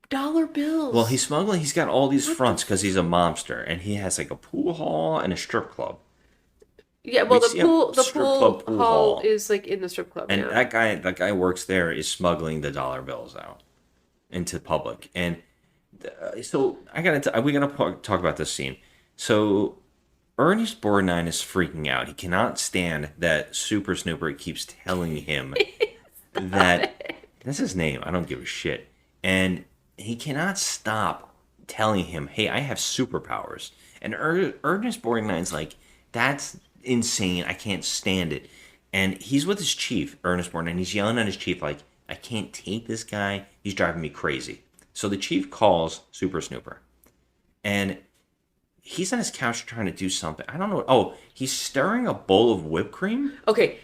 B: Dollar bills.
A: Well, he's smuggling. He's got all these fronts because he's a mobster, and he has like a pool hall and a strip club.
B: Yeah, well, the pool hall is like in the strip club.
A: And that guy works there is smuggling the dollar bills out into public. And so we gotta talk about this scene. So Ernest Borgnine is freaking out. He cannot stand that Super Snooper keeps telling him that that's his name. I don't give a shit. And he cannot stop telling him, "Hey, I have superpowers." And Ernest Borgnine's like, "That's insane. I can't stand it." And he's with his chief, Ernest Borgnine. He's yelling at his chief like, "I can't take this guy. He's driving me crazy." So the chief calls Super Snooper. And he's on his couch trying to do something. I don't know. Oh, he's stirring a bowl of whipped cream?
B: Okay.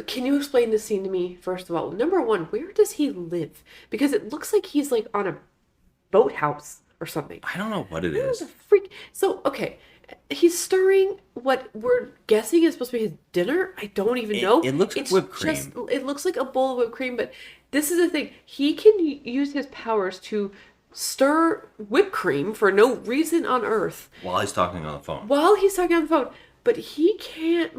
B: Can you explain this scene to me, first of all? Number one, where does he live? Because it looks like he's like on a boathouse or something.
A: I don't know what it is.
B: Freak. So, okay. He's stirring what we're guessing is supposed to be his dinner. I don't even know.
A: It looks like whipped cream.
B: It looks like a bowl of whipped cream, but this is the thing. He can use his powers to stir whipped cream for no reason on earth.
A: While he's talking on the phone.
B: But he can't,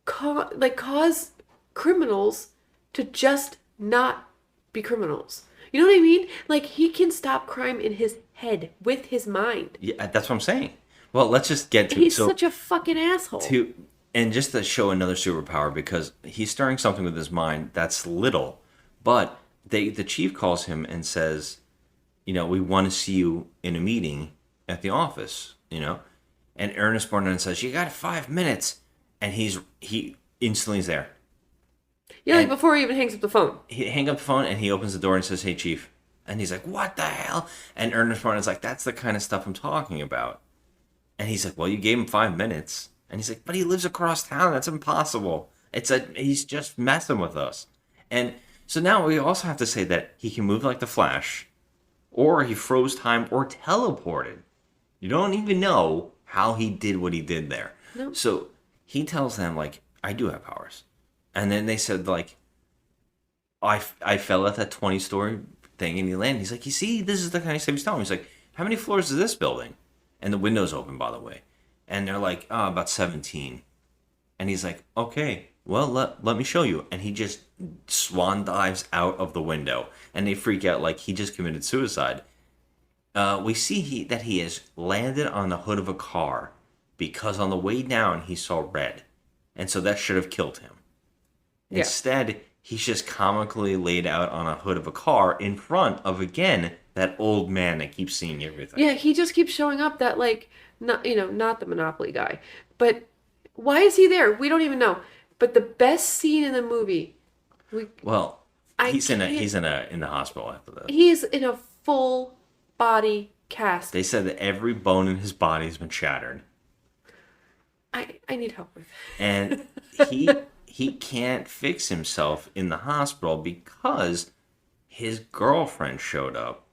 B: cause criminals to just not be criminals. You know what I mean? Like, he can stop crime in his head with his mind.
A: Yeah, that's what I'm saying. Well, let's just get to
B: He's such a fucking asshole.
A: And just to show another superpower, because he's stirring something with his mind that's little, but the chief calls him and says, we want to see you in a meeting at the office, And Ernest Borgnine says, "You got 5 minutes." And he instantly is there.
B: Yeah, like before he even hangs up the phone.
A: He hangs up the phone and he opens the door and says, "Hey, chief." And he's like, "What the hell?" And Ernest Borgnine's like, "That's the kind of stuff I'm talking about." And he's like, "Well, you gave him 5 minutes." And he's like, "But he lives across town. That's impossible. He's just messing with us." And so now we also have to say that he can move like the Flash, or he froze time, or teleported. You don't even know how he did what he did there.
B: Nope.
A: So he tells them, "I do have powers." And then they said, I fell at that 20-story thing and he landed. He's like, "You see, this is the kind of stuff he's telling me." He's like, "How many floors is this building?" And the window's open, by the way. And they're like, "Oh, about 17. And he's like, "Okay, well, let me show you." And he just swan dives out of the window. And they freak out like he just committed suicide. We see that he has landed on the hood of a car because on the way down he saw red. And so that should have killed him. Yeah. Instead, he's just comically laid out on a hood of a car in front of, again, that old man that keeps seeing everything.
B: Yeah, he just keeps showing up, that, not the Monopoly guy. But why is he there? We don't even know. But the best scene in the movie...
A: he's in the hospital after that.
B: He's in a full body cast.
A: They said that every bone in his body has been shattered.
B: I need help with that.
A: And he can't fix himself in the hospital because his girlfriend showed up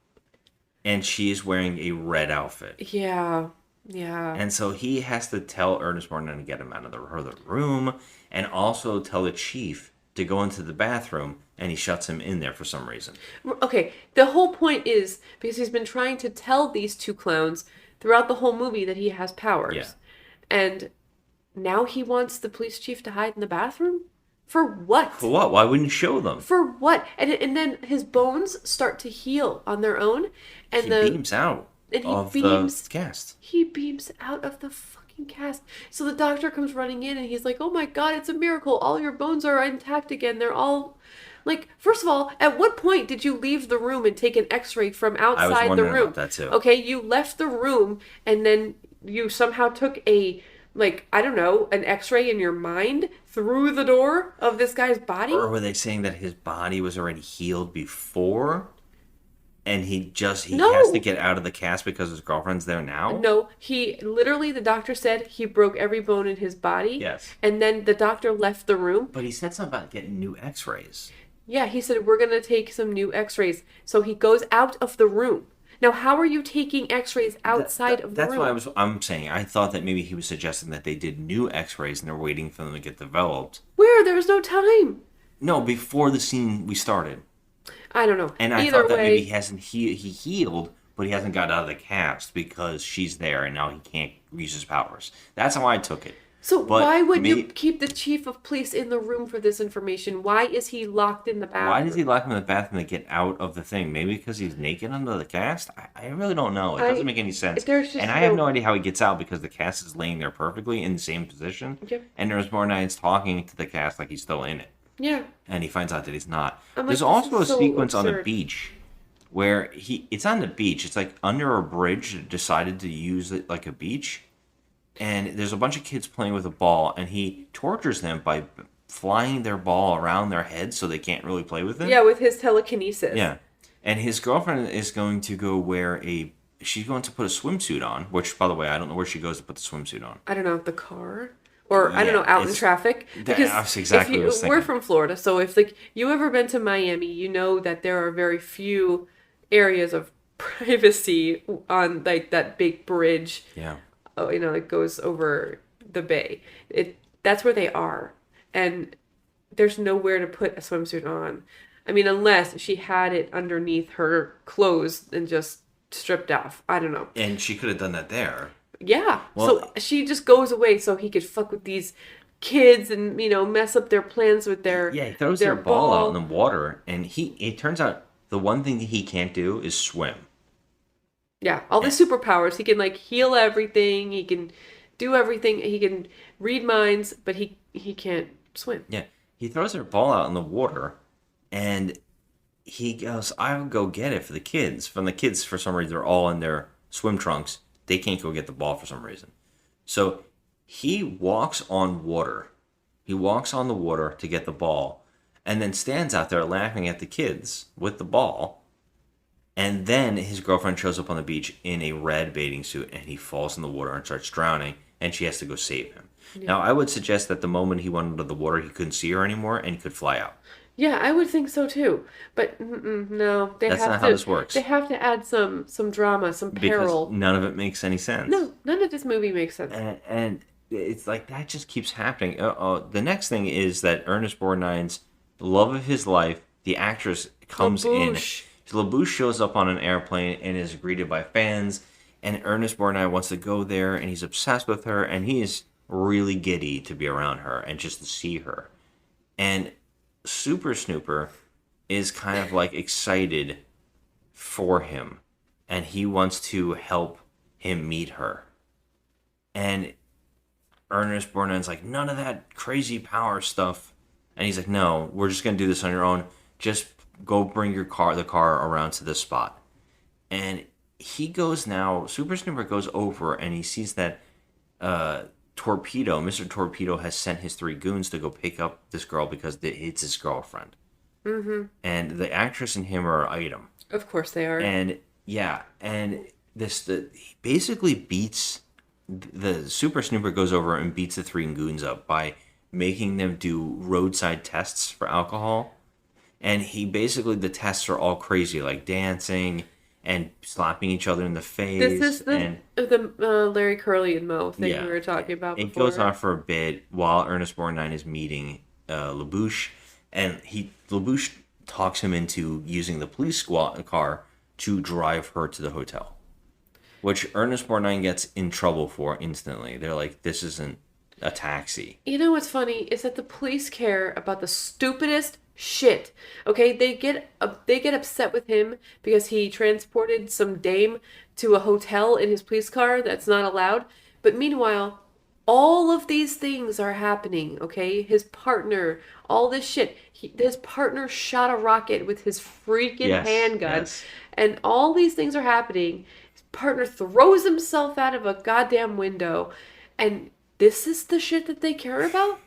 A: and she's wearing a red outfit.
B: Yeah.
A: And so he has to tell Ernest Borgnine to get him out of the room and also tell the chief to go into the bathroom, and he shuts him in there for some reason.
B: Okay, the whole point is because he's been trying to tell these two clowns throughout the whole movie that he has powers.
A: Yeah.
B: And now he wants the police chief to hide in the bathroom? For what?
A: For what? Why wouldn't you show them?
B: For what? And then his bones start to heal on their own. And
A: he beams out of the cast.
B: He beams out of the fucking cast. So the doctor comes running in and he's like, "Oh my God, it's a miracle. All your bones are intact again. They're all..." First of all, at what point did you leave the room and take an x-ray from outside the room?
A: I was wondering about that too.
B: Okay, you left the room and then you somehow took an x-ray in your mind through the door of this guy's body?
A: Or were they saying that his body was already healed before? And he has to get out of the cast because his girlfriend's there now?
B: No, the doctor said he broke every bone in his body.
A: Yes.
B: And then the doctor left the room.
A: But he said something about getting new x-rays.
B: Yeah, he said, "We're going to take some new x-rays." So he goes out of the room. Now, how are you taking X-rays outside of the room?
A: That's what I'm saying. I thought that maybe he was suggesting that they did new X-rays and they're waiting for them to get developed.
B: Where? There was no time.
A: No, before the scene we started.
B: I don't know.
A: And I thought that maybe he healed, but he hasn't got out of the cast because she's there and now he can't use his powers. That's how I took it.
B: So why would you keep the chief of police in the room for this information? Why is he locked in the bathroom?
A: Why does he lock him in the bathroom to get out of the thing? Maybe because he's naked under the cast? I really don't know. It doesn't make any sense. And I have no idea how he gets out because the cast is laying there perfectly in the same position.
B: Yep.
A: And there's more nights talking to the cast like he's still in it.
B: Yeah.
A: And he finds out that he's not.
B: this
A: There's also a
B: is so
A: sequence on the
B: absurd.
A: beach where it's on the beach. It's like under a bridge that decided to use it like a beach. And there's a bunch of kids playing with a ball, and he tortures them by flying their ball around their heads so they can't really play with it.
B: Yeah, with his telekinesis.
A: Yeah. And his girlfriend is going to go she's going to put a swimsuit on, which, by the way, I don't know where she goes to put the swimsuit on.
B: I don't know, the car? Or, I don't know, out in traffic?
A: That's exactly what I was thinking.
B: We're from Florida, so if you ever been to Miami, you know that there are very few areas of privacy on, that big bridge.
A: Yeah.
B: It goes over the bay. That's where they are. And there's nowhere to put a swimsuit on. I mean, unless she had it underneath her clothes and just stripped off. I don't know.
A: And she could have done that there.
B: Yeah.
A: Well,
B: so she just goes away so he could fuck with these kids and, mess up their plans with their
A: he throws their ball out in the water. And it turns out the one thing that he can't do is swim.
B: Yeah, all the superpowers. He can heal everything. He can do everything. He can read minds, but he can't swim.
A: Yeah, he throws her ball out in the water, and he goes, "I'll go get it for the kids." From the kids, for some reason, they're all in their swim trunks. They can't go get the ball for some reason. So he walks on water. He walks on the water to get the ball, and then stands out there laughing at the kids with the ball. And then his girlfriend shows up on the beach in a red bathing suit, and he falls in the water and starts drowning, and she has to go save him. Yeah. Now, I would suggest that the moment he went under the water, he couldn't see her anymore, and he could fly out.
B: Yeah, I would think so too. But no,
A: that's not how this works.
B: They have to add some drama, some peril.
A: Because none of it makes any sense.
B: No, none of this movie makes sense.
A: And it's like that just keeps happening. The next thing is that Ernest Borgnine's love of his life, the actress, comes in. LaBouche shows up on an airplane and is greeted by fans, and Ernest Borgnine wants to go there, and he's obsessed with her, and he is really giddy to be around her and just to see her. And Super Snooper is kind of excited for him, and he wants to help him meet her. And Ernest Borgnine's like, none of that crazy power stuff. And he's like, no, we're just going to do this on your own. Just go bring the car around to this spot. And Super Snooper goes over and he sees that Mr. Torpedo has sent his 3 goons to go pick up this girl because it's his girlfriend. Mm-hmm. And the actress and him are an item.
B: Of course they are.
A: And yeah, and he basically beats, the Super Snooper goes over and beats the 3 goons up by making them do roadside tests for alcohol. And the tests are all crazy, like dancing and slapping each other in the face.
B: This is the Larry Curly and Moe thing we were talking about before.
A: It goes on for a bit while Ernest Borgnine is meeting LaBouche. And LaBouche talks him into using the police car to drive her to the hotel. Which Ernest Borgnine gets in trouble for instantly. They're like, this isn't a taxi.
B: You know what's funny is that the police care about the stupidest shit. Okay, they get upset with him because he transported some dame to a hotel in his police car that's not allowed. But meanwhile, all of these things are happening. Okay, his partner, all this shit. His partner shot a rocket with his freaking handgun, and all these things are happening. His partner throws himself out of a goddamn window, and this is the shit that they care about?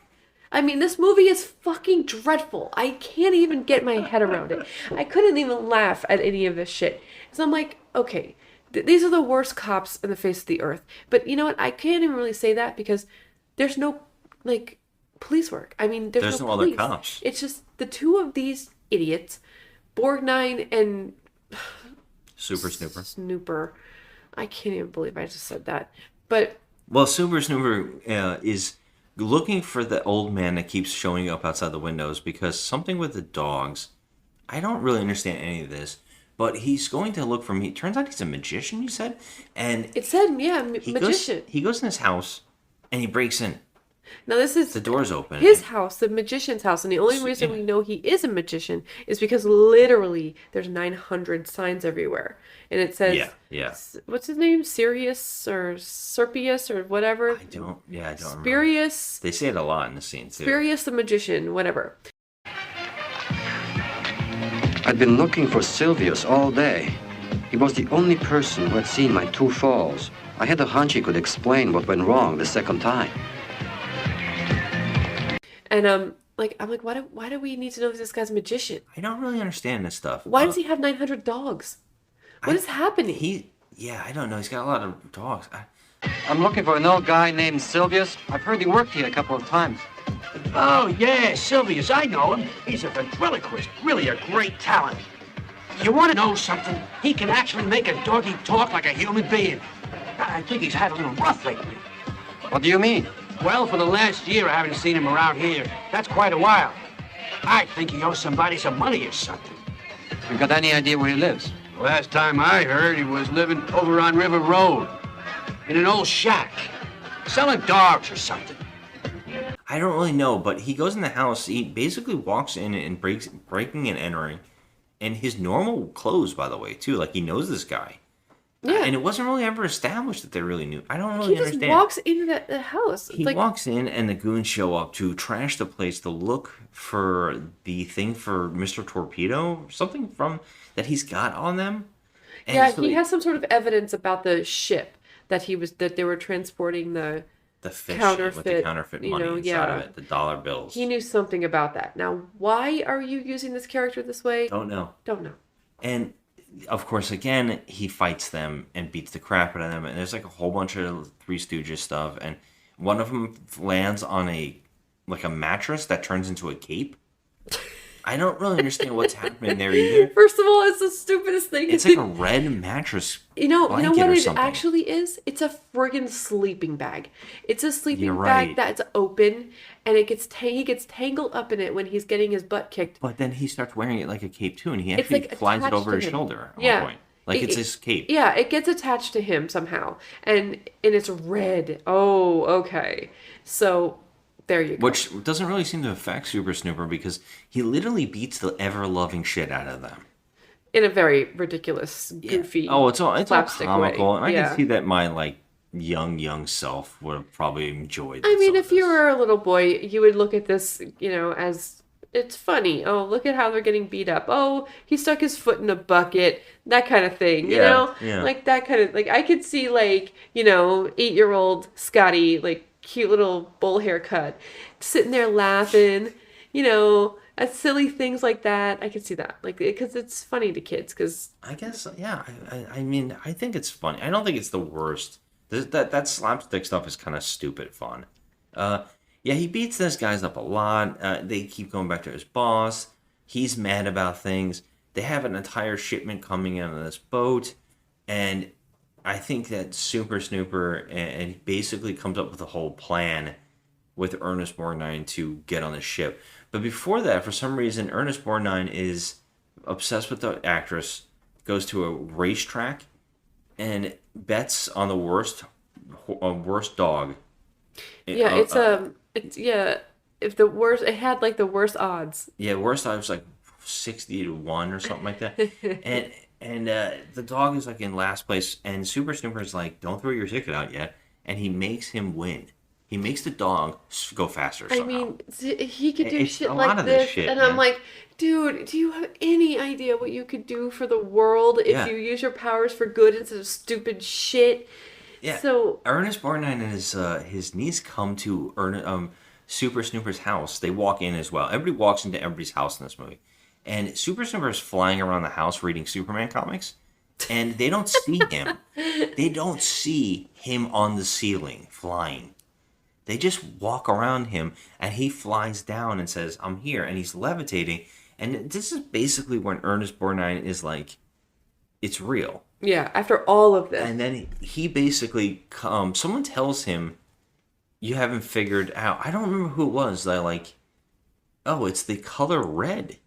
B: I mean, this movie is fucking dreadful. I can't even get my head around it. I couldn't even laugh at any of this shit. So I'm like, okay, these are the worst cops in the face of the earth. But you know what? I can't even really say that because there's no, police work. I mean, there's no
A: other cops.
B: It's just the 2 of these idiots, Borgnine and
A: Super Snooper.
B: Snooper. I can't even believe I just said that. But
A: well, Super Snooper is looking for the old man that keeps showing up outside the windows because something with the dogs. I don't really understand any of this, but he's going to look for me. It turns out he's a magician, you said? And
B: it said, magician.
A: He goes in his house and he breaks in.
B: Now this is
A: the door's open.
B: His house, the magician's house, and the only reason we know he is a magician is because literally there's 900 signs everywhere, and it says, what's his name, Sirius or Serpius or whatever.
A: I don't remember.
B: Spurius.
A: They say it a lot in the scene too.
B: Spurius the magician, whatever.
H: I'd been looking for Silvius all day. He was the only person who had seen my 2 falls. I had a hunch he could explain what went wrong the second time.
B: And I'm like, why do we need to know if this guy's a magician?
A: I don't really understand this stuff.
B: Why does he have 900 dogs? What is happening?
A: I don't know. He's got a lot of dogs.
H: I'm looking for an old guy named Silvius. I've heard he worked here a couple of times.
O: Oh, yeah, Silvius, I know him. He's a ventriloquist, really a great talent. You want to know something? He can actually make a doggy talk like a human being. I think he's had a little rough lately.
H: What do you mean?
O: Well, for the last year, I haven't seen him around here. That's quite a while. I think he owes somebody some money or something.
H: You got any idea where he lives?
O: Last time I heard, he was living over on River Road in an old shack, selling dogs or something.
A: I don't really know, but he goes in the house. He basically walks in and breaking and entering, in his normal clothes, by the way, too. Like he knows this guy.
B: Yeah.
A: And it wasn't really ever established that they really knew. I don't really understand.
B: He just walks into the house.
A: He walks in and the goons show up to trash the place to look for the thing for Mr. Torpedo, something from that he's got on them. And
B: he has some sort of evidence about the ship that they were transporting the
A: fish
B: counterfeit,
A: with the counterfeit money inside of it, the dollar bills.
B: He knew something about that. Now, why are you using this character this way?
A: Don't know.
B: And
A: of course, again, he fights them and beats the crap out of them. And there's like a whole bunch of Three Stooges stuff. And one of them lands on a mattress that turns into a cape. I don't really understand what's happening there either.
B: First of all, it's the stupidest thing.
A: It's like a red mattress.
B: You know what it actually is? It's a friggin' sleeping bag. It's a sleeping bag that's open, and he gets tangled up in it when he's getting his butt kicked.
A: But then he starts wearing it like a cape too, and he actually flies it over his shoulder at one point. Like it's his cape.
B: Yeah, it gets attached to him somehow, and it's red. Oh, okay. So there you go.
A: Which doesn't really seem to affect Super Snooper because he literally beats the ever-loving shit out of them.
B: In a very ridiculous, goofy,
A: it's all comical,
B: way.
A: And I can see that my young self would have probably enjoyed.
B: I mean, if you were a little boy, you would look at this, as it's funny. Oh, look at how they're getting beat up. Oh, he stuck his foot in a bucket. That kind of thing, you know?
A: Yeah.
B: Like that kind of, I could see 8-year-old Scotty, cute little bowl haircut, sitting there laughing, at silly things like that. I could see that, because it's funny to kids. Because
A: I guess, yeah. I mean, I think it's funny. I don't think it's the worst. That slapstick stuff is kind of stupid fun. He beats those guys up a lot. They keep going back to his boss. He's mad about things. They have an entire shipment coming in on this boat, and I think that Super Snooper and basically comes up with a whole plan with Ernest Borgnine to get on the ship. But before that, for some reason, Ernest Borgnine is obsessed with the actress, goes to a racetrack, and bets on the worst dog.
B: If the worst, it had the worst odds.
A: Yeah, worst odds was 60-1 or something like that. And the dog is in last place, and Super Snooper is don't throw your ticket out yet, and he makes him win. He makes the dog go faster somehow.
B: I mean, he could do
A: It's
B: shit
A: a
B: like
A: lot of
B: this,
A: shit,
B: and
A: man.
B: I'm like, dude, do you have any idea what you could do for the world if you use your powers for good instead of stupid shit?
A: Yeah.
B: So
A: Ernest Borgnine and his niece come to Super Snooper's house. They walk in as well. Everybody walks into everybody's house in this movie. And Super Snooper is flying around the house reading Superman comics, and they don't see him. They don't see him on the ceiling flying. They just walk around him, and he flies down and says, "I'm here," and he's levitating. And this is basically when Ernest Borgnine is it's real.
B: Yeah, after all of this.
A: And then he basically, someone tells him, you haven't figured out, I don't remember who it was, they're like, oh, it's the color red.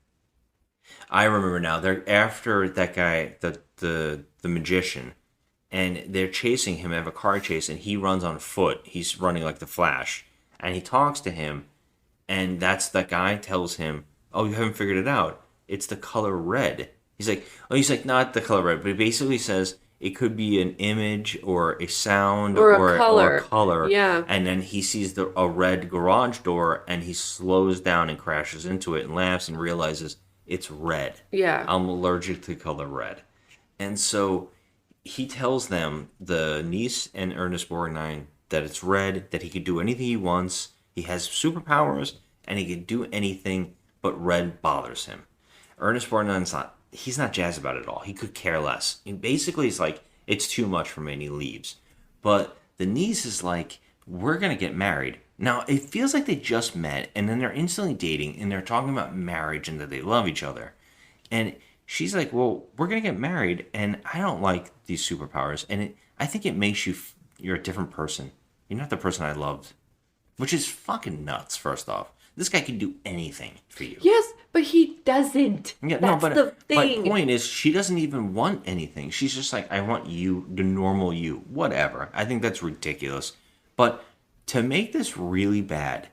A: I remember now, they're after that guy, the magician, and they're chasing him, they have a car chase, and he runs on foot, he's running like the Flash, and he talks to him, and that guy tells him, oh, you haven't figured it out, it's the color red. He's like, not the color red, but he basically says it could be an image or a sound
B: or a
A: color.
B: Yeah.
A: And then he sees a red garage door and he slows down and crashes into it and laughs and realizes it's red.
B: Yeah.
A: I'm allergic to color red. And so he tells them, the niece and Ernest Borgnine, that it's red, that he could do anything he wants. He has superpowers and he can do anything, but red bothers him. Ernest Borgnine's he's not jazzed about it at all. He could care less. And basically, it's like, it's too much for me, and he leaves. But the niece is like, we're going to get married. Now, it feels like they just met, and then they're instantly dating, and they're talking about marriage and that they love each other. And she's like, well, we're going to get married, and I don't like these superpowers, and I think it makes you're a different person. You're not the person I loved. Which is fucking nuts, first off. This guy can do anything for you.
B: Yes, but he doesn't.
A: Yeah,
B: That's the thing.
A: My point is, she doesn't even want anything. She's just like, I want you, the normal you, whatever. I think that's ridiculous. But to make this really bad,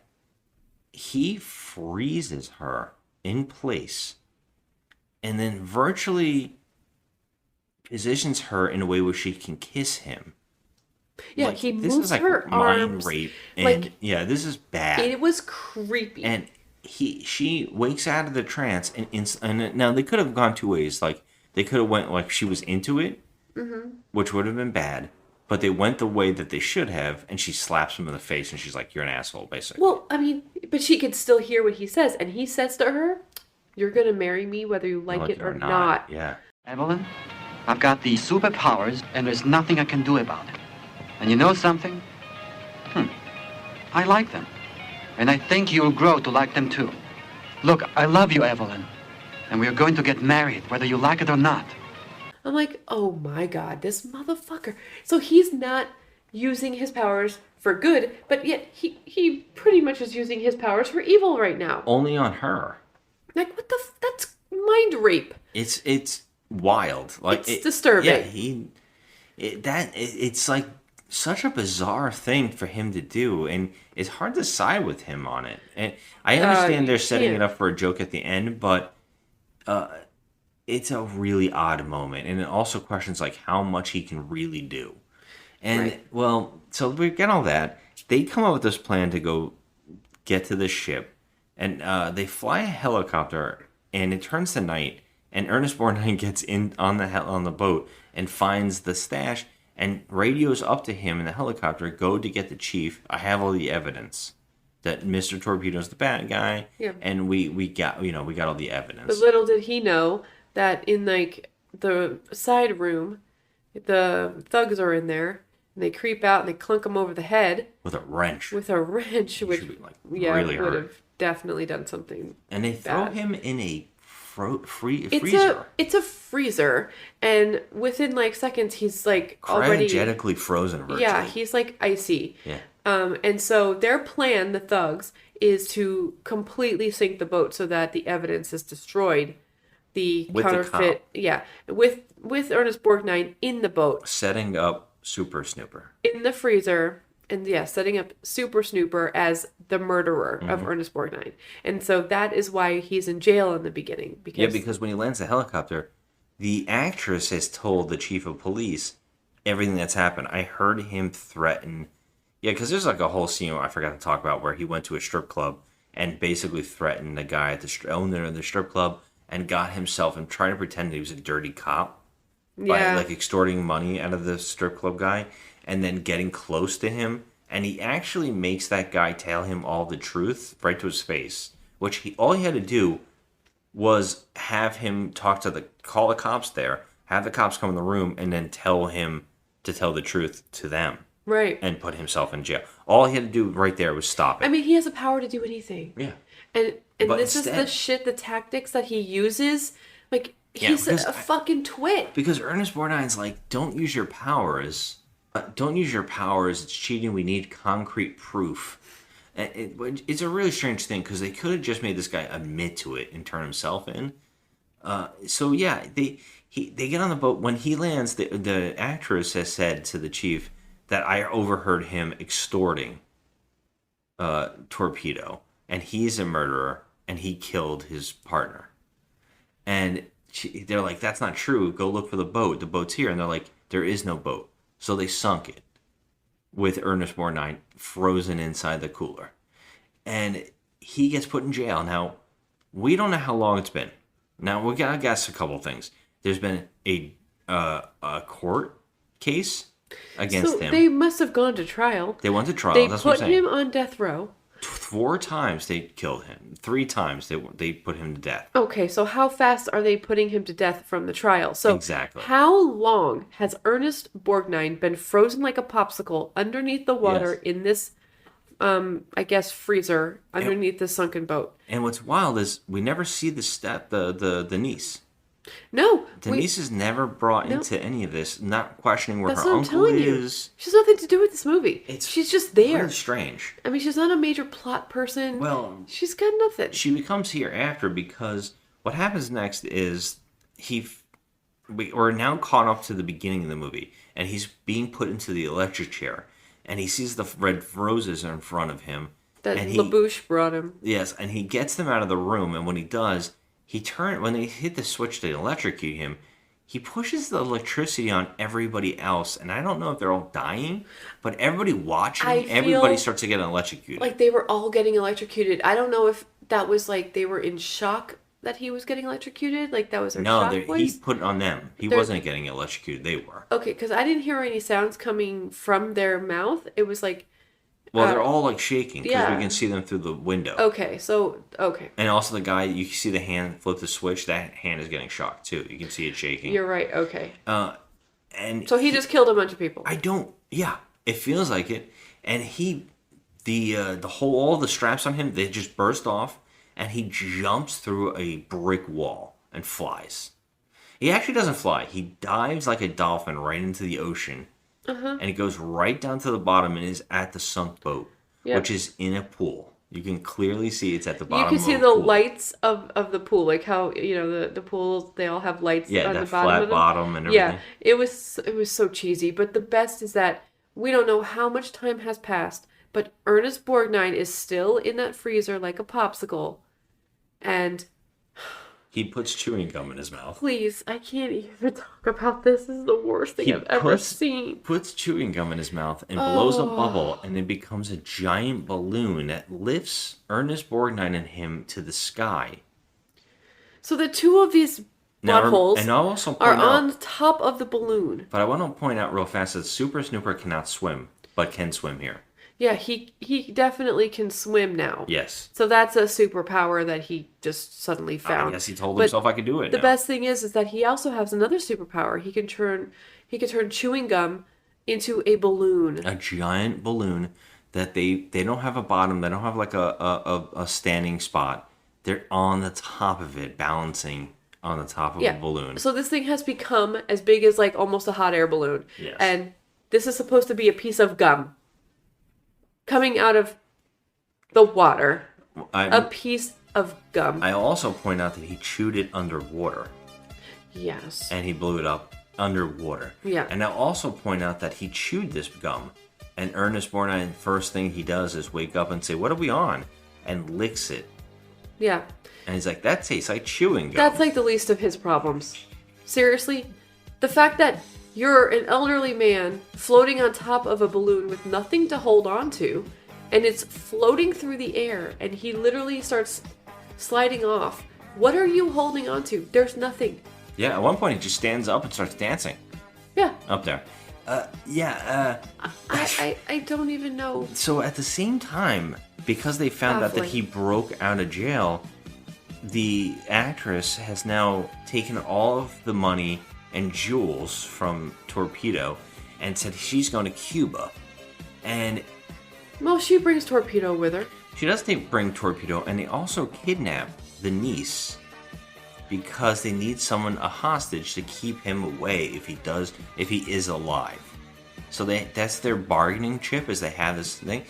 A: he freezes her in place and then virtually positions her in a way where she can kiss him.
B: Yeah,
A: like,
B: he
A: this
B: moves
A: is like
B: her
A: mind
B: arms.
A: rape, and
B: Like,
A: yeah, this is bad.
B: It was creepy.
A: And she wakes out of the trance, and now they could have gone two ways. Like they could have went like she was into it, which would have been bad. But they went the way that they should have, and she slaps him in the face, and she's like, "You're an asshole," basically.
B: Well, I mean, but she could still hear what he says, and he says to her, "You're gonna marry me whether you like it or not."
A: Yeah.
H: Evelyn, I've got these superpowers, and there's nothing I can do about it. And you know something? I like them. And I think you'll grow to like them too. Look, I love you, Evelyn. And we are going to get married, whether you like it or not.
B: I'm like, oh my god, this motherfucker. So he's not using his powers for good, but yet he pretty much is using his powers for evil right now.
A: Only on her.
B: Like, what the that's mind rape.
A: It's wild. Like
B: it's disturbing.
A: Yeah, it's like such a bizarre thing for him to do, and it's hard to side with him on it. And I understand they're setting it up for a joke at the end, but it's a really odd moment, and it also questions like how much he can really do. And well, so we get all that. They come up with this plan to go get to the ship, and they fly a helicopter, and it turns to night, and Ernest Borgnine gets in on the boat and finds the stash. And radios up to him in the helicopter, go to get the chief. I have all the evidence that Mr. Torpedo's the bad guy, and we got all the evidence.
B: But little did he know that in like the side room, the thugs are in there, and they creep out and they clunk him over the head
A: with a wrench.
B: Which
A: be, like, really
B: would
A: hurt.
B: have definitely done something.
A: And they throw
B: bad.
A: him in a freezer.
B: It's a freezer, and within like seconds he's like already
A: cryogenically frozen virtually.
B: Yeah, he's like icy.
A: Yeah.
B: And so their plan, the thugs, is to completely sink the boat so that the evidence is destroyed. The
A: with
B: counterfeit, with Ernest Borgnine in the boat,
A: setting up Super Snooper
B: in the freezer. And setting up Super Snooper as the murderer of Ernest Borgnine. And so that is why he's in jail in the beginning.
A: Because when he lands the helicopter, the actress has told the chief of police everything that's happened. I heard him threaten... Yeah, because there's like a whole scene I forgot to talk about where he went to a strip club and basically threatened the guy at the owner of the strip club and got himself and tried to pretend that he was a dirty cop by like extorting money out of the strip club guy. And then getting close to him, and he actually makes that guy tell him all the truth right to his face. Which all he had to do was have him call the cops there, have the cops come in the room, and then tell him to tell the truth to them,
B: right?
A: And put himself in jail. All he had to do right there was stop it.
B: I mean, he has the power to do anything.
A: Yeah,
B: and
A: but
B: this is the tactics that he uses. Like He's a fucking twit.
A: Because Ernest Borgnine's like, don't use your powers. Don't use your powers. It's cheating. We need concrete proof. It's a really strange thing because they could have just made this guy admit to it and turn himself in. So yeah, they get on the boat. When he lands, the actress has said to the chief that I overheard him extorting Torpedo, and he's a murderer, and he killed his partner. And they're like, that's not true. Go look for the boat. The boat's here. And they're like, there is no boat. So they sunk it with Ernest Borgnine frozen inside the cooler. And he gets put in jail. Now, we don't know how long it's been. Now, we gotta guess a couple things. There's been a court case against him.
B: They must have gone to trial.
A: They went to trial.
B: They
A: That's what I'm
B: put
A: saying.
B: him on death row.
A: 4 times they killed him. 3 times they put him to death.
B: Okay, so how fast are they putting him to death from the trial? So
A: exactly.
B: How long has Ernest Borgnine been frozen like a popsicle underneath the water in this, I guess, freezer underneath the sunken boat?
A: And what's wild is we never see the niece.
B: No.
A: The niece is never brought into any of this, not questioning where
B: That's
A: her
B: what I'm
A: uncle
B: telling you.
A: is.
B: She has nothing to do with this movie. She's just there.
A: Really strange.
B: I mean, she's not a major plot person.
A: Well,
B: she's got nothing.
A: She becomes here after because what happens next is we're now caught up to the beginning of the movie, and he's being put into the electric chair, and he sees the red roses in front of him.
B: That LaBouche brought him.
A: Yes, and he gets them out of the room, and when he does, when they hit the switch to electrocute him, he pushes the electricity on everybody else, and I don't know if they're all dying, but everybody watching, everybody starts to get electrocuted.
B: Like they were all getting electrocuted. I don't know if that was like they were in shock that he was getting electrocuted, like that was their shock voice.
A: He put it on them. He wasn't getting electrocuted, they were.
B: Okay, because I didn't hear any sounds coming from their mouth. It was like...
A: Well, they're all like shaking because we can see them through the window.
B: Okay.
A: And also the guy, you can see the hand flip the switch. That hand is getting shocked too. You can see it shaking.
B: You're right. Okay.
A: And
B: so he just killed a bunch of people.
A: Yeah, it feels like it. And all the straps on him, they just burst off, and he jumps through a brick wall and flies. He actually doesn't fly. He dives like a dolphin right into the ocean. And he goes right down to the bottom and is at the sunk boat, which is in a pool. You can clearly see it's at the bottom.
B: You can see the lights of the pool, like how the pools, they all have lights on the bottom.
A: Yeah, that flat bottom and everything.
B: Yeah, it was so cheesy. But the best is that we don't know how much time has passed, but Ernest Borgnine is still in that freezer like a popsicle, and
A: he puts chewing gum in his mouth.
B: Please, I can't even talk about this. This is the worst thing I've ever seen.
A: Puts chewing gum in his mouth and blows a bubble, and it becomes a giant balloon that lifts Ernest Borgnine and him to the sky.
B: So the two of these buttholes are on top of the balloon.
A: But I want to point out real fast that Super Snooper cannot swim, but can swim here.
B: Yeah, he definitely can swim now.
A: Yes.
B: So that's a superpower that he just suddenly found.
A: I guess he told himself I could do it.
B: The best thing is that he also has another superpower. He can turn chewing gum into a balloon.
A: A giant balloon that they don't have a bottom. They don't have like a standing spot. They're on the top of it, balancing on the top of a balloon.
B: So this thing has become as big as like almost a hot air balloon.
A: Yes.
B: And this is supposed to be a piece of gum coming out of the water. A piece of gum.
A: I also point out that he chewed it underwater.
B: Yes.
A: And he blew it up underwater.
B: Yeah.
A: And I also point out that he chewed this gum. And Ernest Borgnine, first thing he does is wake up and say, "What are we on?" And licks it.
B: Yeah.
A: And he's like, "That tastes like chewing gum."
B: That's like the least of his problems. Seriously? The fact that you're an elderly man floating on top of a balloon with nothing to hold on to, and it's floating through the air, and he literally starts sliding off. What are you holding on to? There's nothing.
A: Yeah, at one point he just stands up and starts dancing.
B: Yeah.
A: Up there.
B: I don't even know.
A: So at the same time, because they found out that he broke out of jail, the actress has now taken all of the money and jewels from Torpedo and said she's going to Cuba. And
B: well, she brings Torpedo with her.
A: She does bring Torpedo, and they also kidnap the niece because they need someone, a hostage, to keep him away if he is alive. So that's their bargaining chip, is they have this thing.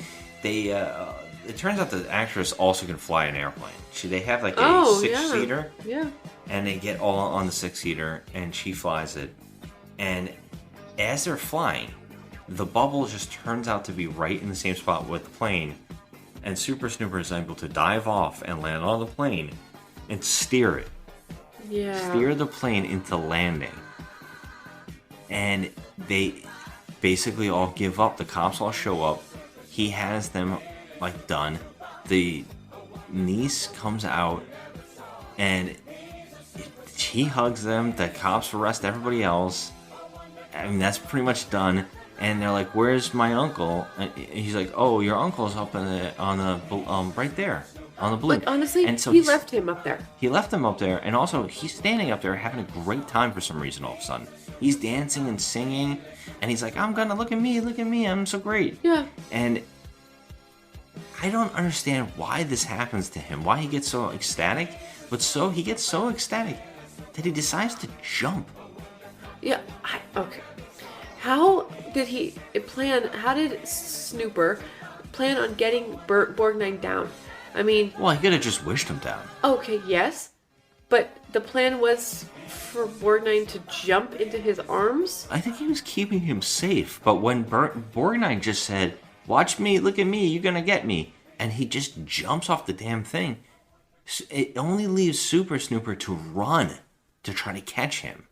A: It turns out the actress also can fly an airplane. They have like a 6-seater.
B: Yeah.
A: And they get all on the 6-seater, and she flies it. And as they're flying, the bubble just turns out to be right in the same spot with the plane. And Super Snooper is able to dive off and land on the plane and steer it.
B: Yeah.
A: Steer the plane into landing. And they basically all give up. The cops all show up. He has them like done. The niece comes out and he hugs them. The cops arrest everybody else. I mean, that's pretty much done. And they're like, "Where's my uncle?" And he's like, "Oh, your uncle's up on the right there on the balloon."
B: Like, honestly,
A: and so
B: he left him up there.
A: He left him up there, and also he's standing up there having a great time for some reason. All of a sudden, he's dancing and singing, and he's like, "I'm gonna look at me, I'm so great."
B: Yeah.
A: And I don't understand why this happens to him. Why he gets so ecstatic, but he gets so ecstatic that he decides to jump.
B: Yeah. Okay. How did he plan? How did Snooper plan on getting Borgnine down? I mean,
A: well, he could have just wished him down.
B: Okay, yes, but the plan was for Borgnine to jump into his arms.
A: I think he was keeping him safe, but when Borgnine just said, "Watch me, look at me, you're gonna get me," and he just jumps off the damn thing, it only leaves Super Snooper to run to try to catch him.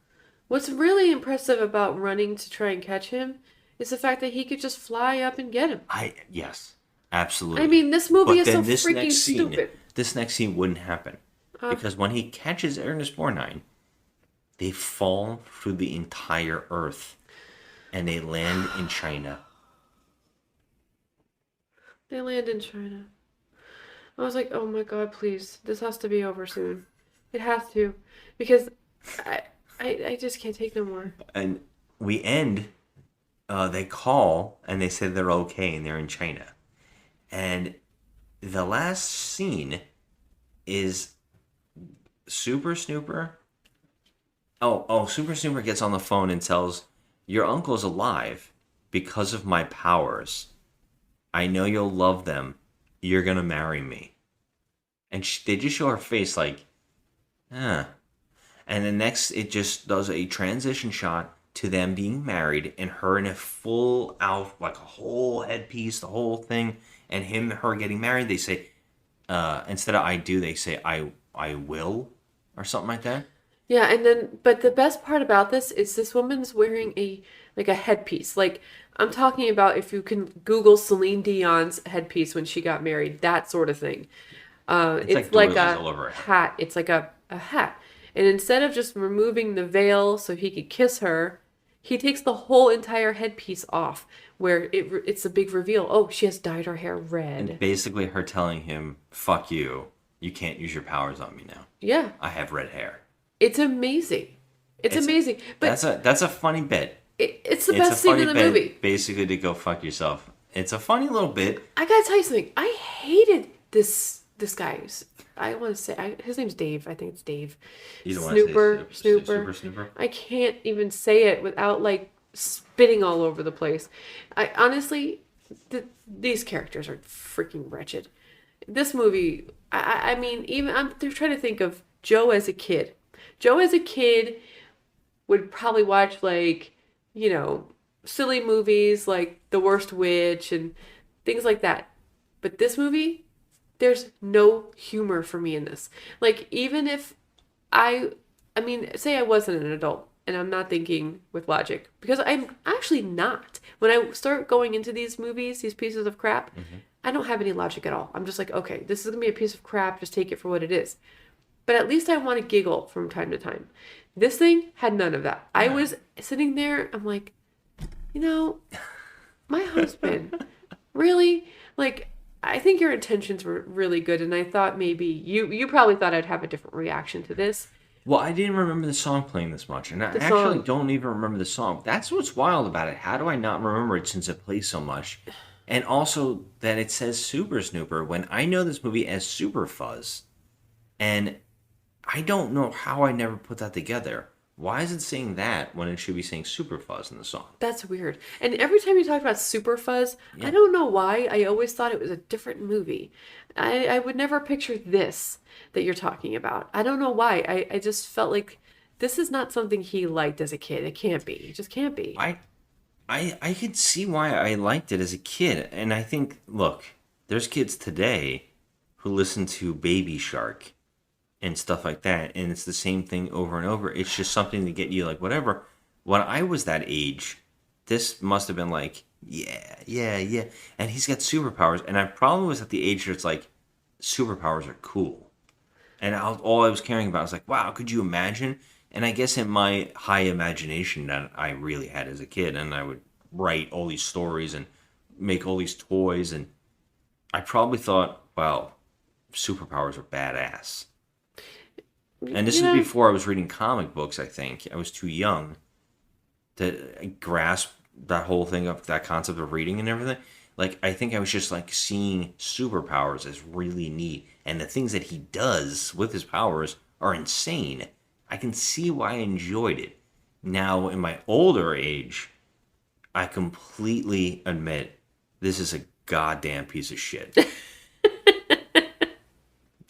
B: What's really impressive about running to try and catch him is the fact that he could just fly up and get him.
A: Yes, absolutely.
B: I mean, this movie is so freaking stupid.
A: This next scene wouldn't happen. Because when he catches Ernest Borgnine, they fall through the entire Earth. And they land in China.
B: They land in China. I was like, oh my god, please. This has to be over soon. It has to. Because I just can't take no more.
A: And we end, they call and they say they're okay and they're in China. And the last scene is Super Snooper. Super Snooper gets on the phone and tells, "Your uncle's alive because of my powers. I know you'll love them. You're gonna marry me." And they just show her face like, huh. And then next, it just does a transition shot to them being married and her in a full out, like a whole headpiece, the whole thing, and her getting married. They say, instead of "I do," they say, I will, or something like that.
B: Yeah, and then, but the best part about this is this woman's wearing a headpiece. Like, I'm talking about if you can Google Celine Dion's headpiece when she got married, that sort of thing. It's like a hat. It's like a hat. And instead of just removing the veil so he could kiss her, he takes the whole entire headpiece off, where it's a big reveal. Oh, she has dyed her hair red.
A: And basically her telling him, "Fuck you. You can't use your powers on me now.
B: Yeah.
A: I have red hair."
B: It's amazing. It's amazing. But
A: that's a funny bit.
B: It's the best scene in the movie.
A: Basically, to go fuck yourself. It's a funny little bit.
B: I gotta tell you something. I hated this guy. I want to say his name's Dave. I think it's Dave.
A: You don't
B: Snooper.
A: want to say Super Snooper.
B: I can't even say it without like spitting all over the place. I honestly, these characters are freaking wretched. This movie. I mean, they're trying to think of Joe as a kid. Joe as a kid would probably watch like, silly movies like The Worst Witch and things like that. But this movie, there's no humor for me in this. Like, even if say I wasn't an adult and I'm not thinking with logic, because I'm actually not. When I start going into these movies, these pieces of crap, I don't have any logic at all. I'm just like, okay, this is going to be a piece of crap. Just take it for what it is. But at least I want to giggle from time to time. This thing had none of that. I was sitting there, I'm like, my husband, really? Like, I think your intentions were really good, and I thought maybe you probably thought I'd have a different reaction to this.
A: Well, I didn't remember the song playing this much, and I actually don't even remember the song. That's what's wild about it. How do I not remember it since it plays so much? And also that it says Super Snooper when I know this movie as Super Fuzz. And I don't know how I never put that together. Why is it saying that when it should be saying Super Fuzz in the song?
B: That's weird. And every time you talk about Super Fuzz,
A: Yeah.
B: I don't know why. I always thought it was a different movie. I would never picture this that you're talking about. I don't know why. I just felt like this is not something he liked as a kid. It can't be. It just can't be.
A: I could see why I liked it as a kid. And I think, look, there's kids today who listen to Baby Shark and stuff like that, and it's the same thing over and over. It's just something to get you like whatever. When I was that age, this must have been like, yeah, and he's got superpowers, and I probably was at the age where it's like superpowers are cool, and all I was caring about was like, wow, could you imagine? And I guess in my high imagination that I really had as a kid, and I would write all these stories and make all these toys, and I probably thought, wow, superpowers are badass. And this is before I was reading comic books, I think. I was too young to grasp that whole thing of that concept of reading and everything. Like, I think I was just like seeing superpowers as really neat. And the things that he does with his powers are insane. I can see why I enjoyed it. Now, in my older age, I completely admit this is a goddamn piece of shit.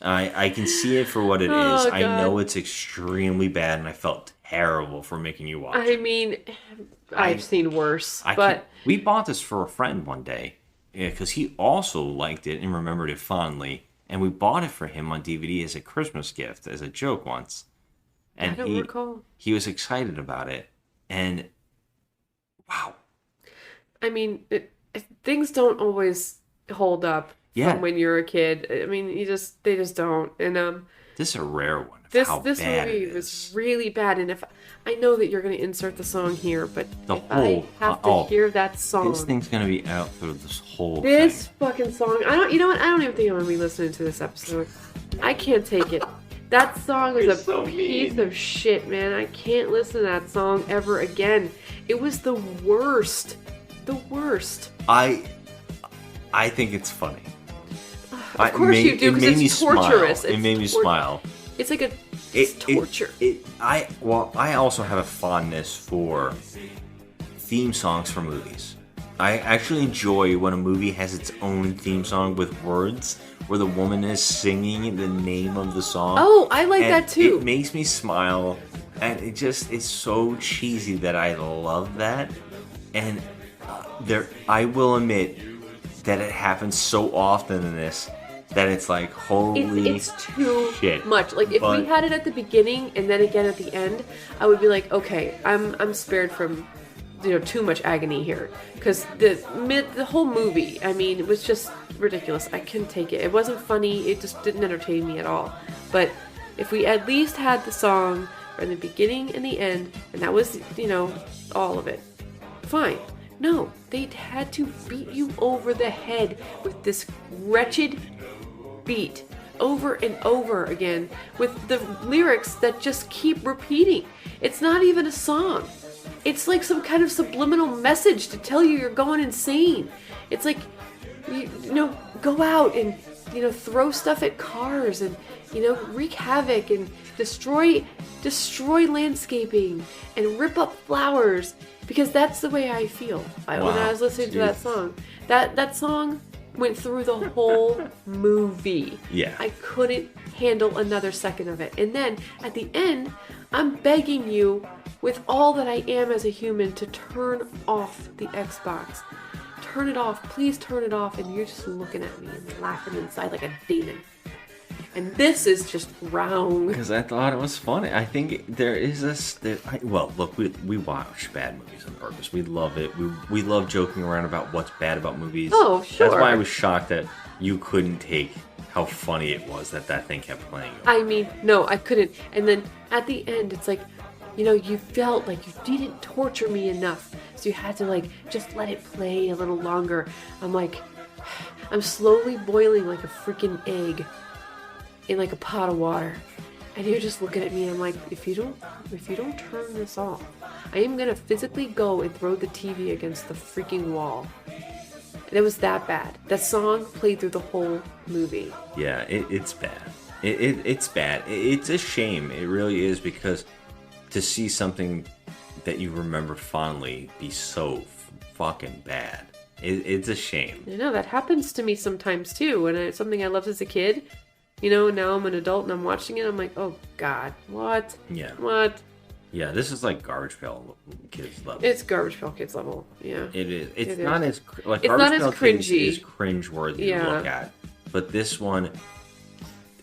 A: I can see it for what it is.
B: God.
A: I know it's extremely bad, and I felt terrible for making you watch it.
B: I mean, I've seen worse,
A: We bought this for a friend one day, because he also liked it and remembered it fondly, and we bought it for him on DVD as a Christmas gift, as a joke once. And
B: I don't recall.
A: He was excited about it, and wow.
B: I mean, things don't always hold up from when you're a kid. I mean, they just don't. And
A: this is a rare one.
B: This movie was really bad. And if I know that you're going to insert the song here, but I have to hear that song.
A: This thing's going to be out through this whole
B: This fucking song. You know what? I don't even think I'm going to be listening to this episode. I can't take it. That song was a piece of shit, man. I can't listen to that song ever again. It was the worst. The worst.
A: I think it's funny.
B: Of course you do, because it's torturous.
A: It made me smile.
B: It's like it's torture.
A: I also have a fondness for theme songs for movies. I actually enjoy when a movie has its own theme song with words, where the woman is singing the name of the song.
B: Oh, I like that too.
A: It makes me smile, and it's so cheesy that I love that. And I will admit that it happens so often in this that it's like, holy
B: it's too
A: shit.
B: much. Like, if we had it at the beginning and then again at the end, I would be like, okay, I'm spared from too much agony here, because the whole movie, I mean, it was just ridiculous. I couldn't take it. It wasn't funny. It just didn't entertain me at all. But if we at least had the song from the beginning and the end, and that was all of it, fine. No, they had to beat you over the head with this wretched beat over and over again with the lyrics that just keep repeating. It's not even a song. It's like some kind of subliminal message to tell you you're going insane. It's like, go out and, throw stuff at cars and, wreak havoc and destroy landscaping and rip up flowers, because that's the way I feel when I was listening to that song. That song went through the whole movie.
A: Yeah.
B: I couldn't handle another second of it. And then at the end, I'm begging you with all that I am as a human to turn off the Xbox. Turn it off. Please turn it off. And you're just looking at me and laughing inside like a demon. And this is just wrong.
A: Because I thought it was funny. I think there is this... look, we watch bad movies on purpose. We love it. We love joking around about what's bad about movies.
B: Oh, sure.
A: That's why I was shocked that you couldn't take how funny it was that thing kept playing.
B: I mean, no, I couldn't. And then at the end, it's like, you felt like you didn't torture me enough. So you had to, just let it play a little longer. I'm slowly boiling like a freaking egg in a pot of water, and you're just looking at me, and I'm like, if you don't turn this off, I am gonna physically go and throw the TV against the freaking wall. And it was that bad. That song played through the whole movie.
A: Yeah, it's bad. It's bad. It's a shame. It really is, because to see something that you remember fondly be so fucking bad, it's a shame.
B: You know, that happens to me sometimes too. When it's something I loved as a kid, you know, now I'm an adult and I'm watching it, I'm like, oh God, what?
A: Yeah.
B: What?
A: Yeah, this is like Garbage Pail Kids level.
B: It's Garbage Pail Kids level. Yeah.
A: It is. It's not as like
B: it's
A: Garbage
B: not as
A: Pail Kids
B: cringy.
A: is cringeworthy to look at, but this one,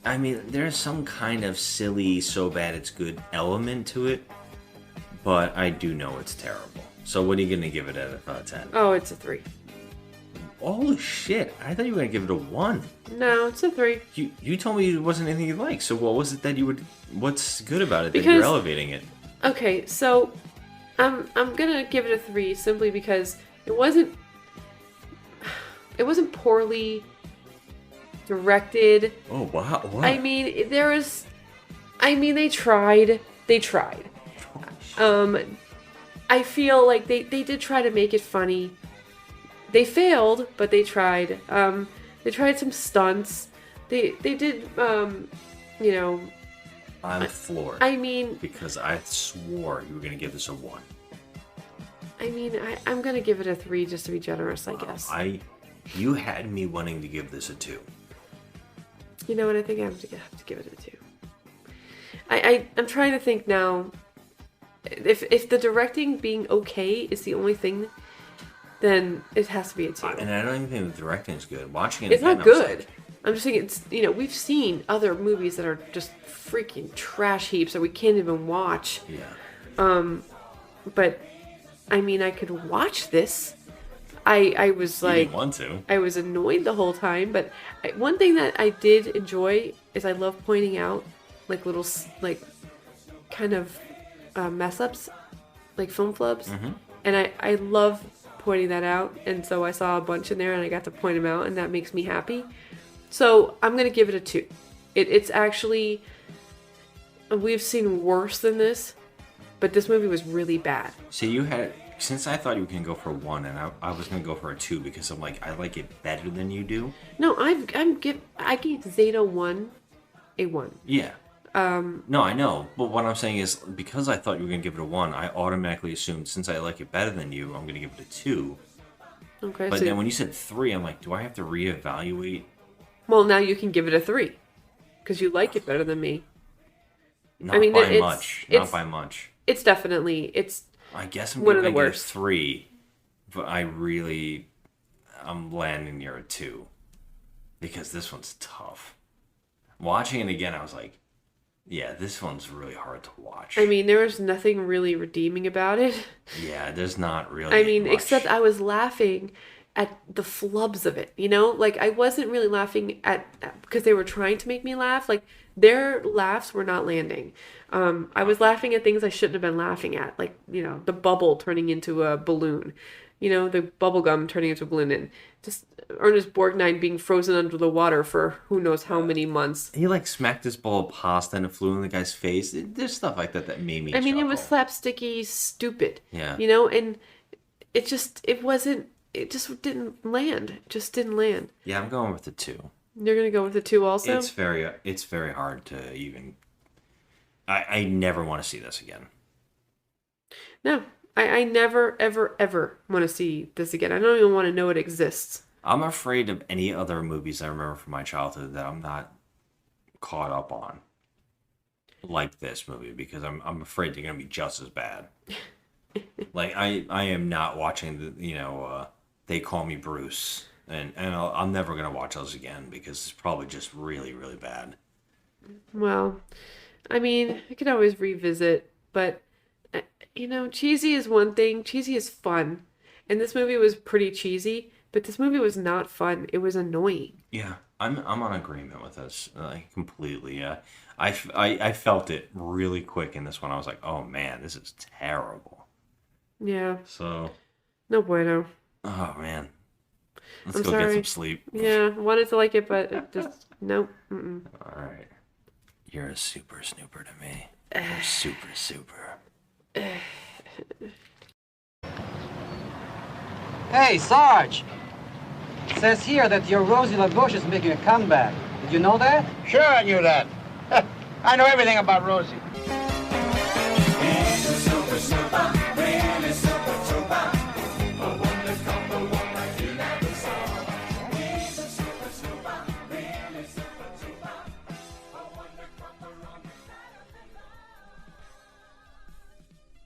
A: I mean, there's some kind of silly, so bad it's good element to it, but I do know it's terrible. So what are you gonna give it out of 10?
B: Oh, it's a 3.
A: Holy shit! I thought you were gonna give it a 1.
B: No, it's a 3.
A: You told me it wasn't anything you liked. So what was it that you would? What's good about it that
B: Because-
A: you're elevating it?
B: Okay, so I'm gonna give it a 3 simply because it wasn't poorly directed.
A: Oh wow! What?
B: I mean, they tried. They tried. I feel like they did try to make it funny. They failed, but they tried. They tried some stunts. They did, you know.
A: I'm floored.
B: I mean,
A: because I swore you were gonna give this a 1.
B: I mean, I'm gonna give it a 3 just to be generous, I guess.
A: You had me wanting to give this a 2.
B: You know what? I think I have to give it a 2. I'm trying to think now. If the directing being okay is the only thing, then it has to be a 2.
A: And I don't even think the directing is good. Watching it
B: It's
A: again,
B: not good. I'm just saying it's, you know, we've seen other movies that are just freaking trash heaps that we can't even watch.
A: Yeah.
B: But I mean, I could watch this. I was like,
A: you didn't want to.
B: I was annoyed the whole time, but one thing that I did enjoy is I love pointing out like little like kind of mess ups, like film flubs, and I love pointing that out. And so I saw a bunch in there, and I got to point them out, and that makes me happy. So I'm gonna give it a 2. It's actually, we've seen worse than this, but this movie was really bad.
A: See, since I thought you were gonna go for a 1, and I was gonna go for a 2 because I'm like, I like it better than you do.
B: No, I gave Zeta 1 a 1.
A: Yeah. No, I know, but what I'm saying is, because I thought you were gonna give it a 1, I automatically assumed since I like it better than you, I'm gonna give it a 2.
B: Okay.
A: But then when you said 3, I'm like, do I have to reevaluate?
B: Well, now you can give it a 3 because you like it better than me.
A: Not by much. Not by much.
B: It's definitely
A: I guess I'm
B: one of
A: giving
B: the
A: it a
B: worst.
A: 3, but I'm landing near a 2 because this one's tough. Watching it again, I was like, yeah, this one's really hard to watch.
B: I mean, there was nothing really redeeming about it.
A: Yeah, there's not really.
B: I mean,
A: much.
B: except I was laughing at the flubs of it, you know? Like, I wasn't really laughing at because they were trying to make me laugh. Like, their laughs were not landing. I was laughing at things I shouldn't have been laughing at. Like, you know, the bubble turning into a balloon. You know, the bubble gum turning into a balloon. And just Ernest Borgnine being frozen under the water for who knows how many months.
A: He, like, smacked this bowl of pasta and it flew in the guy's face. There's stuff like that that made me
B: I mean,
A: chuckle.
B: it was slapsticky, stupid.
A: Yeah.
B: You know, and it just didn't land. It just didn't land.
A: Yeah, I'm going with the 2.
B: You're going to go with the 2 also?
A: It's very hard to even... I never want to see this again.
B: No, I never, ever, ever want to see this again. I don't even want to know it exists.
A: I'm afraid of any other movies I remember from my childhood that I'm not caught up on. Like this movie, because I'm afraid they're going to be just as bad. Like, I am not watching They Call Me Bruce. And I'm never going to watch those again because it's probably just really, really bad.
B: Well, I mean, I could always revisit, but, you know, cheesy is one thing. Cheesy is fun. And this movie was pretty cheesy, but this movie was not fun. It was annoying.
A: Yeah, I'm on agreement with this. Completely, yeah. I felt it really quick in this one. I was like, oh man, this is terrible.
B: Yeah.
A: So.
B: No bueno.
A: Oh man. Let's
B: I'm
A: go
B: sorry.
A: get some sleep.
B: Yeah, wanted to like it, but it just, nope. Mm-mm.
A: All right. You're a super snooper to me. You're super.
G: Hey, Sarge! It says here that your Rosie LaBouche is making a comeback. Did you know that?
J: Sure I knew that. I know everything about Rosie.